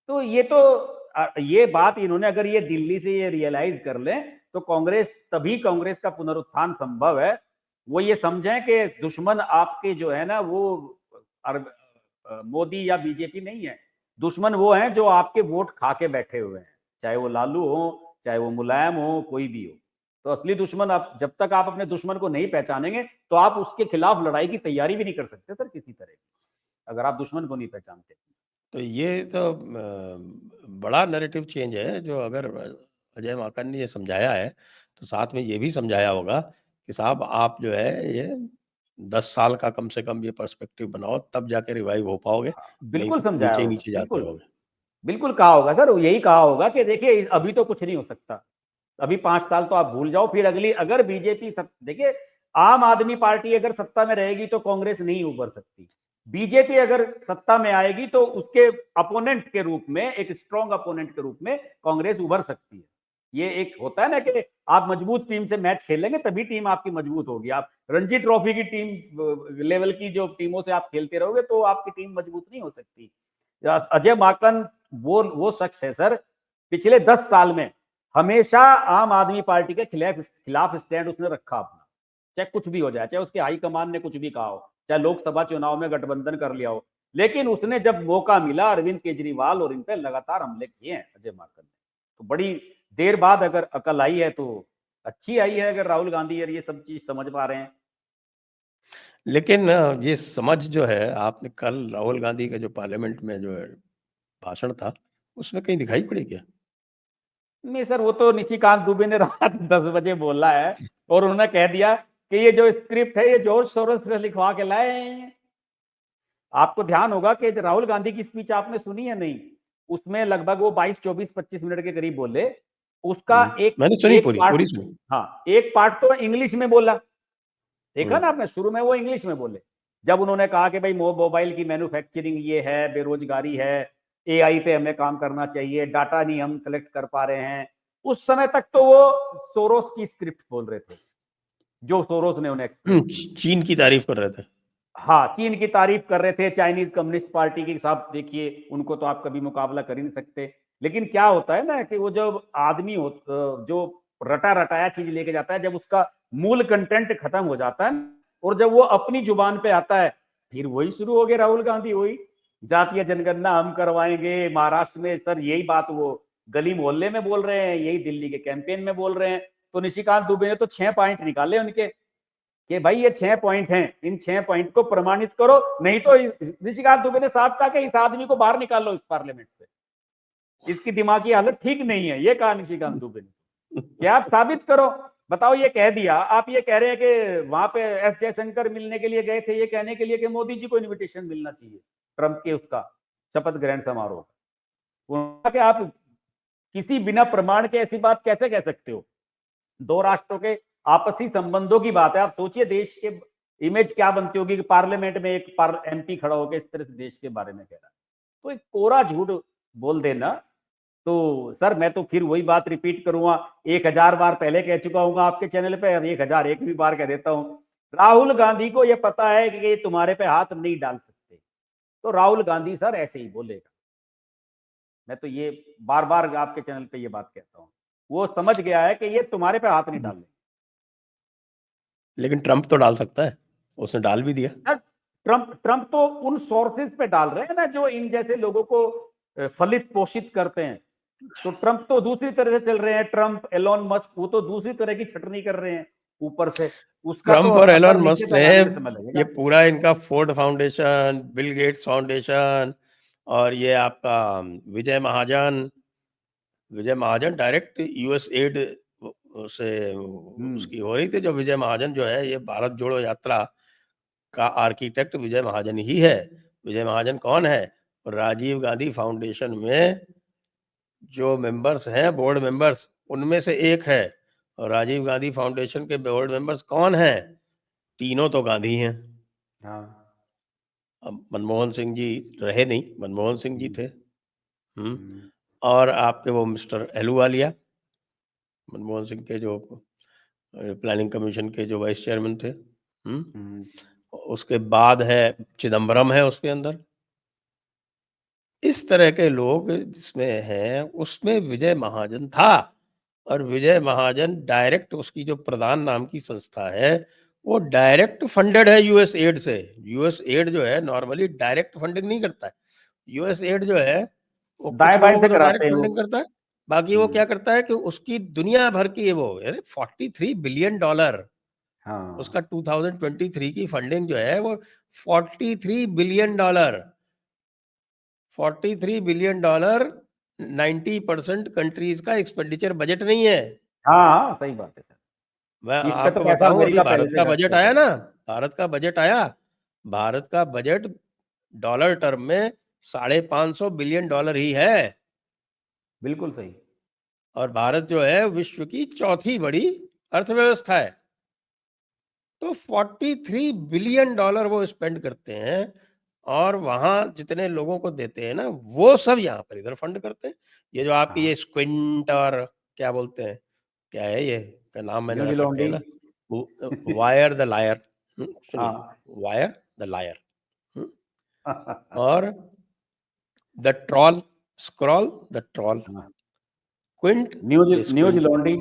B: तो ये तो ये बात इन्होंने अगर ये दिल्ली से ये रियलाइज कर लें तो कांग्रेस, तभी कांग्रेस का पुनरुत्थान संभव है। वो ये समझें कि दुश्मन आपके जो है ना वो मोदी या बीजेपी नहीं है, दुश्मन वो हैं जो आपके वोट खा के बैठे हुए हैं, चाहे वो लालू हो, चाहे वो मुलायम हो, कोई भी हो। तो असली दुश्मन, आप जब तक आप अपने दुश्मन को नहीं पहचानेंगे तो आप उसके खिलाफ लड़ाई की तैयारी भी नहीं कर सकते सर किसी तरह की, अगर आप दुश्मन को नहीं पहचानते।
A: तो ये तो बड़ा नैरेटिव चेंज है, जो अगर अजय माकन ने ये समझाया है, तो साथ में ये भी समझाया होगा कि साहब आप जो है ये 10 साल का कम से कम ये पर्सपेक्टिव बनाओ, तब जाके रिवाइव हो पाओगे, नहीं
B: बिल्कुल
A: तो
B: समझाया
A: नीचे ही
B: होगा,
A: नीचे जाते
B: बिल्कुल
A: रहोगे।
B: बिल्कुल कहा होगा सर, यही कहा होगा कि देखिए अभी तो कुछ नहीं हो सकता, अभी 5 साल तो आप भूल जाओ, फिर अगली अगर बीजेपी देखिए आम आदमी पार्टी अगर सत्ता में रहेगी तो कांग्रेस नहीं उभर सकती, बीजेपी अगर सत्ता में आएगी तो उसके अपोनेंट के रूप में, एक स्ट्रॉन्ग अपोनेंट के रूप में कांग्रेस उभर सकती है। ये एक होता है ना कि आप मजबूत टीम से मैच खेलेंगे तभी टीम आपकी मजबूत होगी, आप रणजी ट्रॉफी की टीम लेवल की जो टीमों से आप खेलते रहोगे तो आपकी टीम मजबूत नहीं हो सकती। अजय माकन वो शख्स है सर, पिछले 10 साल में हमेशा आम आदमी पार्टी के खिलाफ स्टैंड उसने रखा अपना, चाहे कुछ भी हो जाए, चाहे उसके हाईकमान ने कुछ भी कहा हो, चाहे लोकसभा चुनाव में गठबंधन कर लिया हो, लेकिन उसने जब मौका मिला अरविंद केजरीवाल और इन पे लगातार हमले किए हैं अजय माकन ने। तो बड़ी देर बाद अगर अकल आई है तो अच्छी आई है, अगर राहुल गांधी और ये सब चीज समझ पा रहे हैं।
A: लेकिन ये समझ जो है, आपने कल राहुल गांधी का जो पार्लियामेंट में जो है भाषण था, उसमें कहीं दिखाई पड़ी क्या?
B: नहीं सर, वो तो निशिकांत दुबे ने रात 10 बजे बोला है और उन्होंने कह दिया कि ये जो स्क्रिप्ट है ये जॉर्ज सोरोस से लिखवा के लाए हैं। आपको ध्यान होगा कि राहुल गांधी की स्पीच आपने सुनी है नहीं, उसमें लगभग वो 22, 24, 25 मिनट के करीब बोले, उसका एक
A: मैंने सुनी
B: एक
A: पूरी,
B: पार्ट,
A: पूरी सुनी।
B: हाँ एक पार्ट तो इंग्लिश में बोला, देखा ना
A: हुँ।
B: आपने, शुरू में वो इंग्लिश में बोले, जब उन्होंने कहा कि भाई मोबाइल की मैन्युफैक्चरिंग ये है, बेरोजगारी है, एआई पे हमें काम करना चाहिए, डाटा नहीं हम कलेक्ट कर पा रहे हैं, उस समय तक तो वो सोरोस की स्क्रिप्ट बोल रहे थे, जो सोरोस ने उन्हें एक्सप्लेन की।
A: चीन की तारीफ कर रहे थे।
B: हाँ, चीन की तारीफ कर रहे थे, चाइनीज कम्युनिस्ट पार्टी के साथ देखिए, उनको तो आप कभी मुकाबला कर ही नहीं सकते। लेकिन क्या होता है ना कि वो जब आदमी जो रटा रटाया चीज लेके जाता है, जब उसका मूल कंटेंट खत्म हो जाता है और जब वो अपनी जुबान पे आता है, फिर वही शुरू हो गया राहुल गांधी, वही जातीय जनगणना हम करवाएंगे महाराष्ट्र में, सर यही बात वो गली मोहल्ले में बोल रहे हैं, यही दिल्ली के कैंपेन में बोल रहे हैं। तो निशिकांत दुबे ने तो 6 पॉइंट निकाले उनके कि भाई ये 6 पॉइंट हैं, इन 6 पॉइंट को प्रमाणित करो, नहीं तो निशिकांत दुबे ने साफ कहा कि इस आदमी को बाहर निकालो इस पार्लियामेंट से, इसकी दिमागी हालत ठीक नहीं है, ये कहा निशिकांत दुबे ने। क्या आप साबित करो, बताओ, ये कह दिया, आप ये कह रहे हैं कि वहां पे एस जयशंकर मिलने के लिए गए थे ये कहने के लिए कि मोदी जी को इन्विटेशन मिलना चाहिए ट्रंप के उसका शपथ ग्रहण समारोह का, कि आप किसी बिना प्रमाण के ऐसी बात कैसे कह सकते हो? 2 राष्ट्रों के आपसी संबंधों की बात है, आप सोचिए देश के इमेज क्या बनती होगी कि पार्लियामेंट में एक एमपी खड़ा होकर इस तरह से देश के बारे में कह रहा है, तो एक कोरा झूठ बोल देना। तो सर मैं तो फिर वही बात रिपीट करूंगा, 1000 बार पहले कह चुका हूं आपके चैनल पे, अब 1001 भी बार कह देता हूं, राहुल गांधी को यह पता है कि तुम्हारे पे हाथ नहीं डाल सकते, तो राहुल गांधी सर ऐसे ही बोलेगा। मैं तो ये बार बार आपके चैनल पे ये बात कहता हूँ, वो समझ गया है कि ये तुम्हारे पे हाथ नहीं डालने।
A: लेकिन ट्रंप तो डाल सकता है, उसने डाल भी दिया।
B: सर ट्रंप तो उन सोर्सेज पे डाल रहे हैं ना जो इन जैसे लोगों को फलित पोषित करते हैं, तो ट्रंप तो दूसरी तरह से चल रहे हैं, ट्रंप एलोन मस्क वो तो दूसरी तरह की छटनी कर रहे हैं ऊपर से, उसका तो
A: ट्रंप और
B: असर
A: एलोन
B: नीचे
A: मस्क
B: तक
A: ने
B: आने में समय
A: ये
B: लगेगा।
A: पूरा इनका Ford foundation, Bill Gates foundation और ये आपका विजय महाजन डायरेक्ट यूएस एड से उसकी हो रही थी, जो विजय महाजन जो है ये भारत जोड़ो यात्रा का आर्किटेक्ट विजय महाजन ही है। विजय महाजन कौन है? राजीव गांधी फाउंडेशन में जो मेंबर्स हैं, बोर्ड मेंबर्स, उनमें से एक है। और राजीव गांधी फाउंडेशन के बोर्ड मेंबर्स कौन हैं? तीनों तो गांधी हैं।
B: हाँ।
A: अब मनमोहन सिंह जी रहे नहीं, मनमोहन सिंह जी थे।
B: हम्म।
A: और आपके वो मिस्टर अहलूवालिया, मनमोहन सिंह के जो प्लानिंग कमीशन के जो वाइस चेयरमैन थे। उसके बाद है चिदम्बरम है उसके अंदर। इस तरह के लोग जिसमें हैं, उसमें विजय महाजन था। और विजय महाजन डायरेक्ट उसकी जो प्रधान नाम की संस्था है, वो डायरेक्ट फंडेड है यूएस एड से। यूएस एड जो है नॉर्मली डायरेक्ट फंडिंग नहीं करता है। यूएस एड जो है वो कुछ
B: दाएं बाएं
A: लोगों
B: से
A: को तो
B: कराते
A: डायरेक्ट
B: हैं वो।
A: फंडिंग करता है, बाकी वो क्या
B: हम्म,
A: करता है कि उसकी दुनिया भर की वो 43 बिलियन डॉलर
B: हाँ
A: उसका 2023 की फंडिंग जो है वो 43 billion dollar 43 billion dollar 90% countries का एक्सपेंडिचर बजट नहीं है।
B: हाँ हाँ, सही बात है
A: मैं
B: सर। इस पे तो
A: आपको
B: पैसा
A: बताऊं, अभी
B: अमेरिका पहले
A: भारत
B: से
A: का
B: खर्च
A: बजट
B: कर
A: आया
B: देता
A: ना,
B: है।
A: भारत का बजट आया, भारत का बजट डॉलर टर्म में 550 बिलियन डॉलर ही है।
B: बिल्कुल सही।
A: और भारत जो है विश्व की चौथी बड़ी अर्थव्यवस्था है। तो 43 बिलियन डॉलर वो स्पेंड करते हैं और वहां जितने लोगों को देते हैं ना वो सब यहाँ पर इधर फंड करते हैं। ये जो आपकी
B: हाँ,
A: ये स्क्विंट और क्या बोलते हैं, क्या है ये का नाम मैंने
B: न्यूज
A: रख रखे हैं
B: लॉन्ड्री।
A: ना, वायर द लायर, सुनिए,
B: हाँ
A: वायर द लायर, और the troll, Scroll the troll, Quint
B: news
A: the
B: news
A: squint,
B: laundry.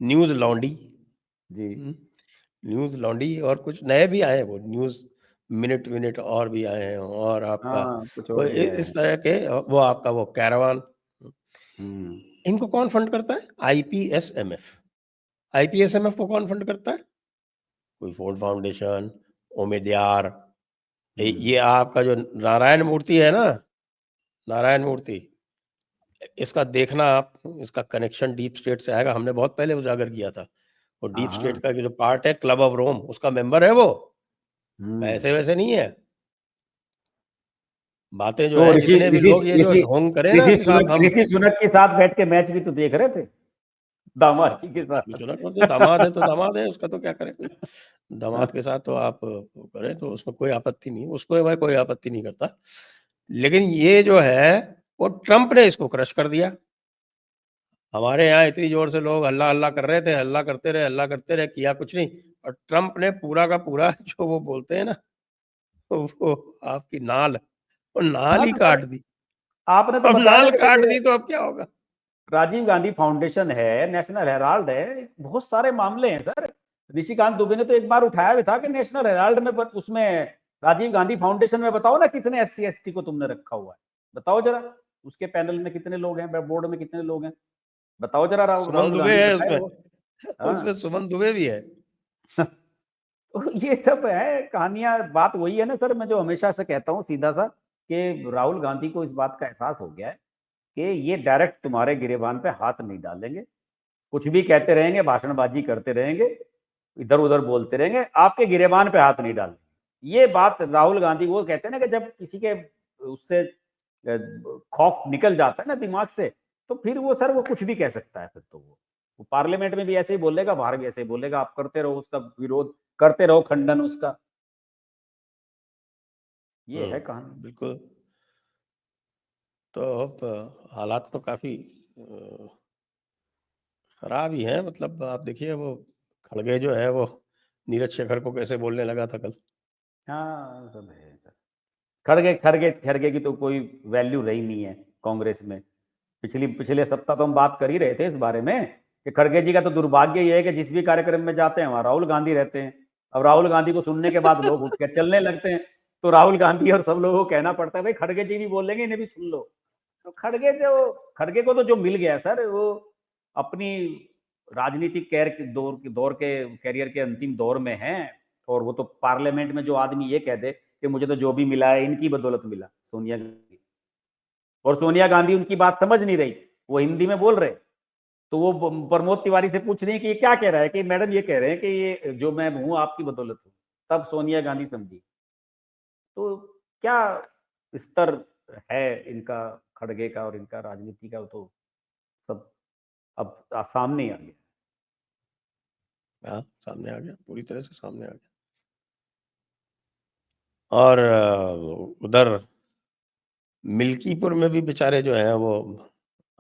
A: News laundry,
B: जी।
A: न्यूज लॉन्डी, और कुछ नए भी आए हैं वो न्यूज मिनट मिनट और भी आए हैं, और आपका
B: हाँ, कुछ
A: वो
B: और भी है।
A: इस तरह के, वो आपका वो कैरावान।
B: हम्म।
A: इनको कौन फंड करता है? आईपीएसएमएफ। आईपीएसएमएफ को कौन फंड करता है? कोई फोर्ड फाउंडेशन, ओमेद्यार, ये आपका जो नारायण मूर्ति है ना, नारायण मूर्ति, इसका देखना आप, इसका कनेक्शन डीप स्टेट से आएगा। हमने बहुत पहले उजागर किया था। वो
B: हाँ
A: डीप स्टेट
B: हाँ।
A: का जो पार्ट है, क्लब ऑफ रोम, उसका मेंबर है वो,
B: हम्म।
A: पैसे वैसे नहीं है। बातें जो
B: तो
A: है,
B: ऋषि
A: जितने भी
B: ऋषि
A: लोग ये जो
B: ऋषि
A: ढोंग करे ना कि साहब हम
B: ऋषि सुनक के साथ बैठ के मैच भी तो देख रहे थे, दामाद जी के साथ।
A: सुना करते, दामाद है तो दामाद है, उसका तो क्या करे कोई। दामाद के साथ तो आप करें तो उसमें कोई आपत्ति नहीं, उसको मैं कोई आपत्ति नहीं करता। लेकिन ये जो है वो ट्रंप ने इसको क्रश कर दिया। हमारे यहाँ इतनी जोर से लोग हल्ला हल्ला कर रहे थे, हल्ला करते रहे, हल्ला करते रहे, किया कुछ नहीं। और ट्रंप ने पूरा का पूरा जो वो बोलते हैं ना, वो आपकी नाल, वो नाल
B: हाँ
A: ही
B: तो सर,
A: काट दी।
B: आपने तो
A: अब
B: बताया
A: नाल
B: कि
A: काट
B: जैसे
A: दी तो अब क्या होगा?
B: राजीव गांधी फाउंडेशन है, नेशनल हेराल्ड है, बहुत सारे मामले हैं सर। ऋषिकांत दुबे ने तो एक बार उठाया भी था कि नेशनल हेराल्ड में, उसमें राजीव गांधी फाउंडेशन में बताओ ना कितने एससी एसटी को तुमने रखा हुआ है, बताओ जरा। उसके पैनल में कितने लोग हैं, बोर्ड में कितने लोग हैं, बताओ जरा। राहुल
A: सुमन
B: राहुल
A: दुबे
B: गांधी
A: है
B: बताए
A: उसमें,
B: वो। हाँ।
A: उसमें सुमन दुबे भी है।
B: तो ये सब है कहानियां। बात वही है ना सर, मैं जो हमेशा से कहता हूँ सीधा सा, कि राहुल गांधी को इस बात का एहसास हो गया है कि ये डायरेक्ट तुम्हारे गिरेबान पे हाथ नहीं डालेंगे, कुछ भी कहते रहेंगे, भाषणबाजी करते रहेंगे, इधर उधर बोलते रहेंगे, आपके गिरेबान पे हाथ नहीं डालेंगे। ये बात राहुल गांधी, वो कहते हैं ना कि जब किसी के उससे खौफ निकल जाता है ना दिमाग से, तो फिर वो सर वो कुछ भी कह सकता है। फिर तो वो पार्लियामेंट में भी ऐसे ही बोलेगा, बाहर भी ऐसे ही बोलेगा। आप करते रहो उसका विरोध, करते रहो खंडन उसका। ये है कहानी।
A: बिल्कुल। तो अब हालात तो काफी खराब ही है। मतलब आप देखिए, वो खड़गे जो है वो नीरज शेखर को कैसे बोलने लगा था कल।
B: हाँ, सब है सर। खड़गे खड़गे खड़गे की तो कोई वैल्यू रही नहीं है कांग्रेस में। पिछले सप्ताह तो हम बात कर ही रहे थे इस बारे में कि खड़गे जी का तो दुर्भाग्य ये है कि जिस भी कार्यक्रम में जाते हैं वहां राहुल गांधी रहते हैं। अब राहुल गांधी को सुनने के बाद लोग उठ के चलने लगते हैं, तो राहुल गांधी और सब लोगों को कहना पड़ता है भाई खड़गे जी भी बोलेंगे, इन्हें भी सुन लो। तो खड़गे को तो जो मिल गया सर, वो अपनी राजनीतिक दौर के कैरियर के अंतिम दौर में है। और वो तो पार्लियामेंट में जो आदमी ये कह दे कि मुझे तो जो भी मिला है इनकी बदौलत मिला, सोनिया गांधी, और सोनिया गांधी उनकी बात समझ नहीं रही, वो हिंदी में बोल रहे, तो वो प्रमोद तिवारी से पूछ रही है कि ये क्या कह रहा है, कि मैडम ये कह रहे हैं कि ये जो मैं हूं आपकी बदौलत हूं। तब सोनिया गांधी समझी। तो क्या स्तर है इनका, खड़गे का और इनका राजनीति का, तो सब अब सामने आ गया।
A: हाँ, सामने आ गया, पूरी तरह से सामने आ गया। और उधर मिल्कीपुर में भी बेचारे जो हैं वो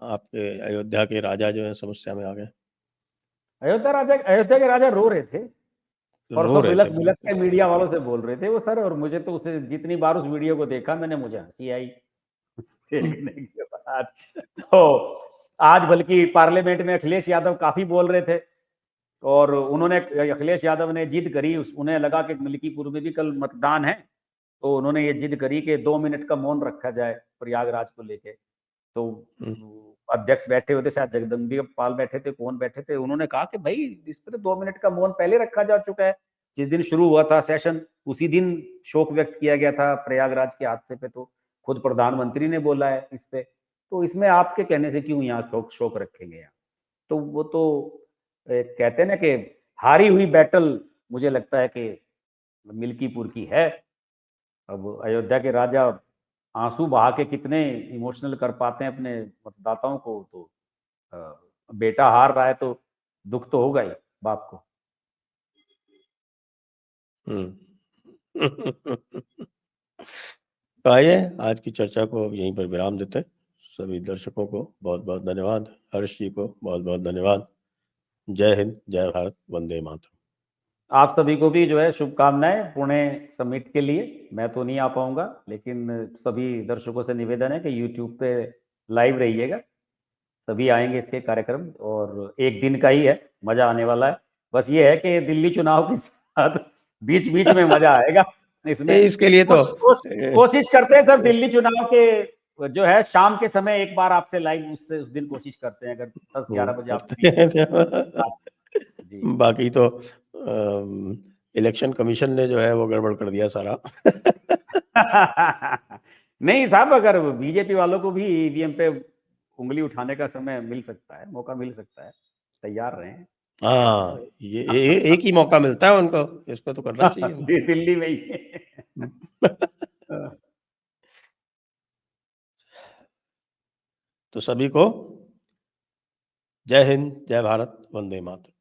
A: आपके अयोध्या के राजा जो है समस्या में आ गए,
B: अयोध्या के राजा रो रहे थे, और
A: रो
B: सब
A: रहे
B: बिलक
A: थे
B: बिलक
A: बिल्कुल।
B: के मीडिया वालों से बोल रहे थे वो सर। और मुझे तो उसे जितनी बार उस वीडियो को देखा मैंने, मुझे हंसी आई देखने के बाद। तो आज बल्कि पार्लियामेंट में अखिलेश यादव काफी बोल रहे थे, और उन्होंने, अखिलेश यादव ने जिद करी, उन्हें लगा कि मिल्कीपुर में भी कल मतदान है, तो उन्होंने ये जिद करी कि 2 मिनट का मौन रखा जाए प्रयागराज को लेके। तो अध्यक्ष बैठे हुए थे, शायद जगदम्बिका पाल बैठे थे, कौन बैठे थे, उन्होंने कहा कि भाई इस पर तो 2 मिनट का मौन पहले रखा जा चुका है। जिस दिन शुरू हुआ था सेशन, उसी दिन शोक व्यक्त किया गया था प्रयागराज के हादसे पे, तो खुद प्रधानमंत्री ने बोला है इस पे, तो इसमें आपके कहने से क्यों यहाँ शोक रखेंगे यहाँ? तो वो तो कहते हैं ना कि हारी हुई बैटल मुझे लगता है कि मिल्कीपुर की है। अब अयोध्या के राजा आंसू बहा के कितने इमोशनल कर पाते हैं अपने मतदाताओं को, तो बेटा हार रहा है तो दुख तो होगा ही बाप को।
A: तो आइए आज की चर्चा को अब यहीं पर विराम देते हैं। सभी दर्शकों को बहुत बहुत धन्यवाद, हर्ष जी को बहुत बहुत धन्यवाद। जय हिंद, जय भारत, वंदे मातरम।
B: आप सभी को भी जो है शुभकामनाएं पुणे समिट के लिए। मैं तो नहीं आ पाऊंगा, लेकिन सभी दर्शकों से निवेदन है कि यूट्यूब पे लाइव रहिएगा, सभी आएंगे इसके कार्यक्रम, और एक दिन का ही है, मजा आने वाला है। बस ये है कि दिल्ली चुनाव के साथ बीच बीच में मजा आएगा इसमें।
A: इसके लिए तो
B: कोशिश करते हैं सर, दिल्ली चुनाव के जो है शाम के समय एक बार आपसे लाइव उस दिन कोशिश करते हैं, अगर 10-11 बजे आप फ्री हैं। जी
A: बाकी तो इलेक्शन कमीशन ने जो है वो गड़बड़ कर दिया सारा।
B: नहीं साहब, अगर बीजेपी वालों को भी ईवीएम पे उंगली उठाने का समय मिल सकता है, मौका मिल सकता है, तैयार रहें।
A: हाँ, ये एक ही मौका मिलता है उनको, इसको तो करना चाहिए।
B: दिल्ली में ही।
A: तो सभी को जय हिंद, जय भारत, वंदे मातरम।